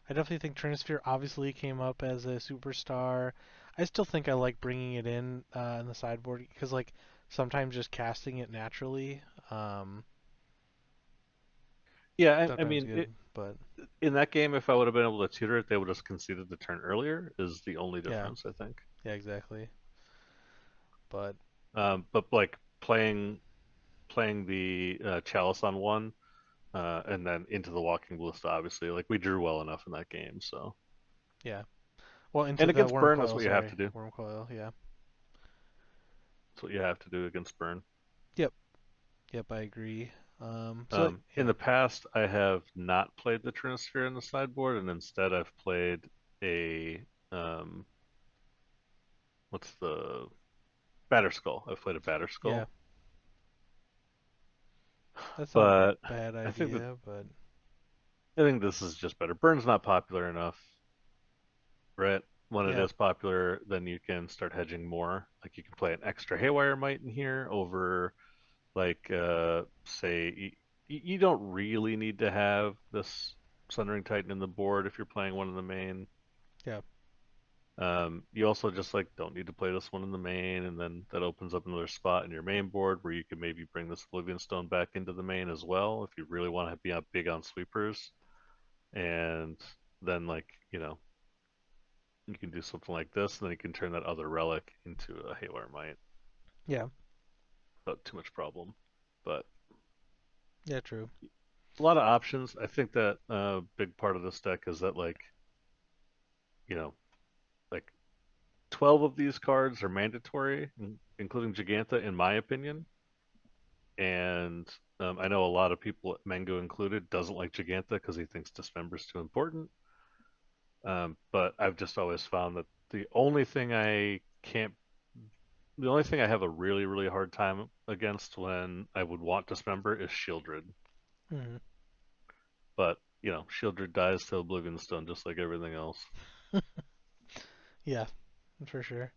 I definitely think Trinisphere obviously came up as a superstar. I still think I like bringing it in the sideboard, because, like, sometimes just casting it naturally, um, yeah, I sometimes mean, good, but, in that game, if I would have been able to tutor it, they would have just conceded the turn earlier. Is the only yeah, difference, I think. yeah, exactly. But, But like playing the Chalice on one, and then into the Walking Ballista, obviously, like we drew well enough in that game. So, yeah. Well, into and the against Worm Burn, that's Coil, what you have sorry. to do. Worm Coil, yeah. That's what you have to do against Burn. Yep. Yep, I agree. So In yeah, the past, I have not played the Trinisphere in the sideboard, and instead I've played a um, what's the Batter Skull. I've played a Batter yeah, Skull, that's not a but bad I think that idea, but I think this is just better. Burn's not popular enough, right? When it yeah, is popular, then you can start hedging more. Like you can play an extra Haywire Might in here over like say you don't really need to have this Sundering Titan in the board if you're playing one in the main. yeah, You also just like don't need to play this one in the main, and then that opens up another spot in your main board where you can maybe bring this Oblivion Stone back into the main as well if you really want to be up big on sweepers. And then you can do something like this, and then you can turn that other relic into a Haywire Might yeah, without too much problem. But yeah, true. a lot of options. I think that a big part of this deck is that you know like 12 of these cards are mandatory, including Giganta, in my opinion. And I know a lot of people, Mango included, doesn't like Giganta because he thinks Dismember is too important. But I've just always found that the only thing I have a really, really hard time against when I would want Dismember is Shieldred. Hmm. But, Shieldred dies to Oblivion Stone just like everything else. Yeah, for sure.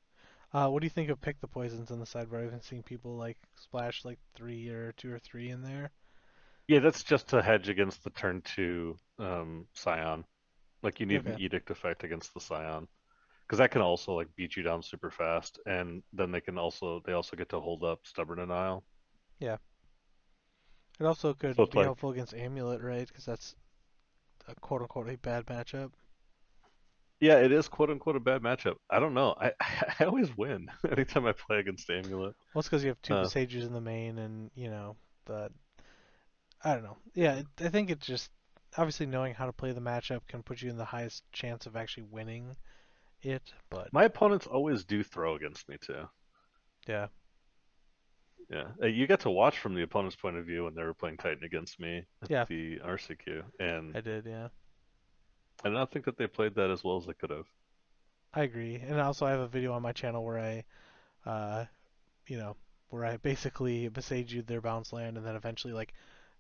What do you think of pick the poisons on the sideboard? I've been seeing people like splash like three or two or three in there. Yeah, that's just to hedge against the turn two Scion. Like you need an Okay, Edict effect against the Scion. Because that can also like beat you down super fast, and then they also get to hold up Stubborn Denial. yeah. It also So could it's be like, helpful against Amulet, right? Because that's a quote unquote a bad matchup. yeah, it is quote unquote a bad matchup. I don't know. I always win anytime I play against Amulet. Well, it's because you have two Uh, Besages in the main, and but I don't know. Yeah, I think it just obviously knowing how to play the matchup can put you in the highest chance of actually winning it. But my opponents always do throw against me too. yeah, Yeah, you get to watch from the opponent's point of view when they were playing Titan against me at yeah, the RCQ, and I did. Yeah, I don't think that they played that as well as they could have. I agree. And also, I have a video on my channel where I, uh, you know, where I basically besiege'd their bounce land and then eventually like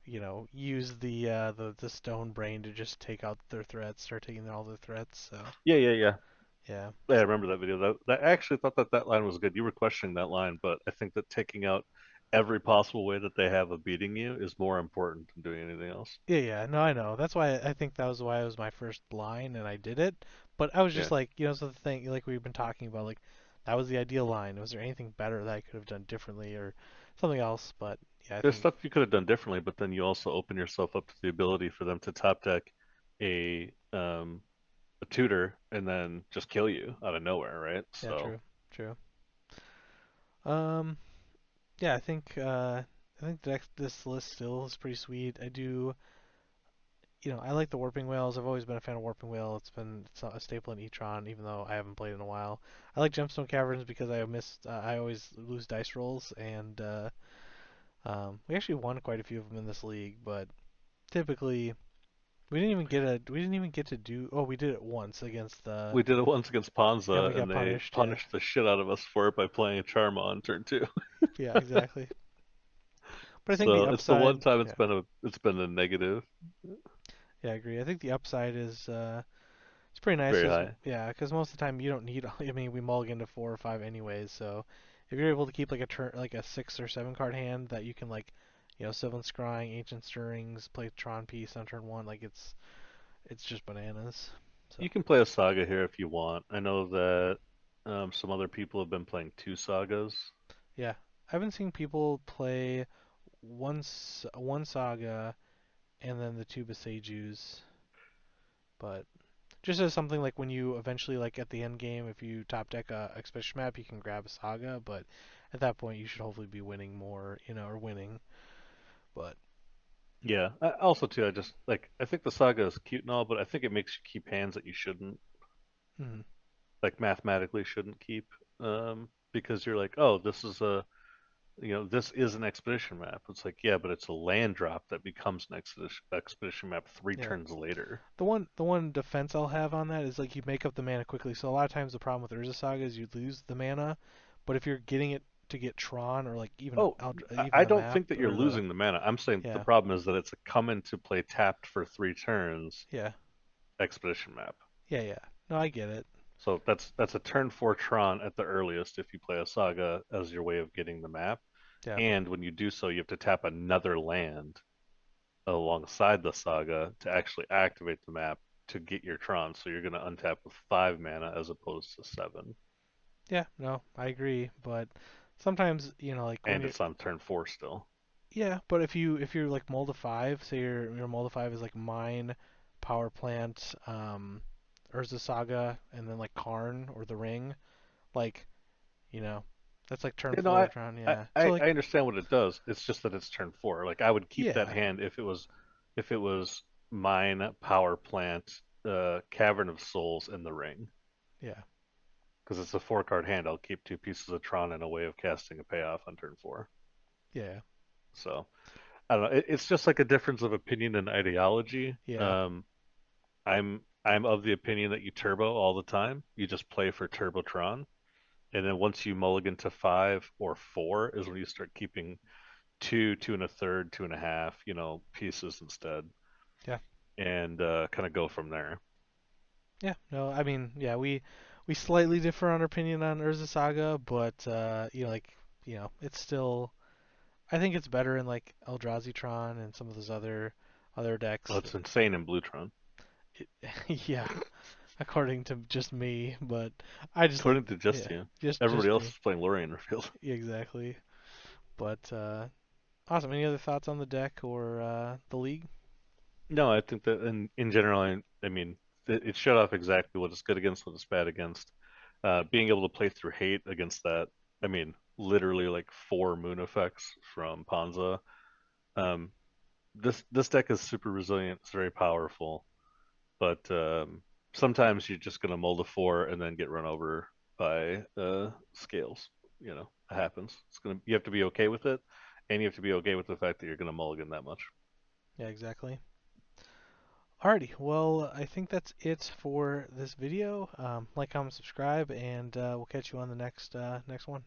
use the stone brain to just take out their threats, start taking all their threats. So Yeah, yeah, yeah. yeah, Yeah, I remember that video. I actually thought that line was good. You were questioning that line, but I think that taking out every possible way that they have of beating you is more important than doing anything else. yeah. No, I know. That's why I think that was why it was my first line and I did it. But I was just Yeah. like, so the thing like we've been talking about, like that was the ideal line. Was there anything better that I could have done differently or something else? But yeah, I There's think stuff you could have done differently, but then you also open yourself up to the ability for them to top deck a a tutor and then just kill you out of nowhere, right? yeah, So true, true. Um, yeah, I think this list still is pretty sweet. I do, I like the Warping Whales. I've always been a fan of Warping Whale. It's a staple in Etron, even though I haven't played in a while. I like Gemstone Caverns because I always lose dice rolls, and we actually won quite a few of them in this league. But typically, we didn't even get to do. Oh, we did it once against the, we did it once against and we Ponza, got and they punished. Yeah, punished the shit out of us for it by playing a charm on turn two. yeah, exactly. But I think the So it's the one upside, time yeah, it's been a negative, yeah, I agree. I think the upside is it's pretty nice very because high. yeah, because most of the time you don't need. I mean, we mulligan to 4 or 5 anyways, so if you're able to keep like a turn, like a 6 or 7 card hand that you can like, Sylvan Scrying, Ancient Stirrings, play Tron Piece on turn one, like it's just bananas. So You can play a saga here if you want. I know that some other people have been playing two sagas. yeah, I haven't seen people play one Saga and then the two Beseijus, but just as something like when you eventually like at the end game, if you top deck a expedition map, you can grab a Saga, but at that point you should hopefully be winning more, or winning. But Yeah. Also, too, I just like I think the saga is cute and all, but I think it makes you keep hands that you shouldn't, mm, like mathematically shouldn't keep, because you're like, oh, this is an expedition map. It's like, yeah, but it's a land drop that becomes an expedition map three yeah, turns later. the one defense I'll have on that is like you make up the mana quickly. So a lot of times the problem with Urza Saga is you lose the mana, but if you're getting it to get Tron or like even Oh, even I the don't map think that you're or the losing the mana. I'm saying the yeah problem is that it's a come into play tapped for three turns yeah expedition map. yeah. No, I get it. So that's a turn four Tron at the earliest if you play a saga as your way of getting the map. Yeah And when you do so, you have to tap another land alongside the saga to actually activate the map to get your Tron. So you're going to untap with 5 mana as opposed to 7. yeah no, I agree. But sometimes like when And you're it's on turn 4 still. yeah, but if you're like mold of five, say your mold of five is like mine, power plant, Urza Saga, and then like Karn or the Ring, like you know, that's like turn You know, four round. Yeah, so like I understand what it does. It's just that it's turn 4. Like I would keep that yeah, hand if it was mine, power plant, Cavern of Souls, and the Ring. yeah, Because it's a 4 card hand, I'll keep 2 pieces of Tron in a way of casting a payoff on turn 4. yeah, So I don't know. It's just like a difference of opinion and ideology. yeah, I'm of the opinion that you turbo all the time. You just play for Turbotron, and then once you mulligan to 5 or 4 is when you start keeping two, 2 1/3, 2 1/2, pieces instead, yeah, and kind of go from there. yeah. No, I mean, yeah, we slightly differ on our opinion on Urza Saga, but like it's still. I think it's better in like Eldrazi Tron and some of those other Well, decks. it's insane in Blutron. Yeah, according to just me, but I just like According to just yeah, you, everybody just else me. is playing Lorien Revealed. Exactly. But awesome. Any other thoughts on the deck or the league? No, I think that in general, I mean, it showed off exactly what it's good against, what it's bad against. Being able to play through hate against that, I mean, literally like 4 moon effects from Ponza. Um, this deck is super resilient. It's very powerful, but sometimes you're just gonna mold a 4 and then get run over by scales. It happens. You have to be okay with it, and you have to be okay with the fact that you're gonna mulligan that much. Yeah, exactly. Alrighty. Well, I think that's it for this video. Like, comment, subscribe, and we'll catch you on the next one.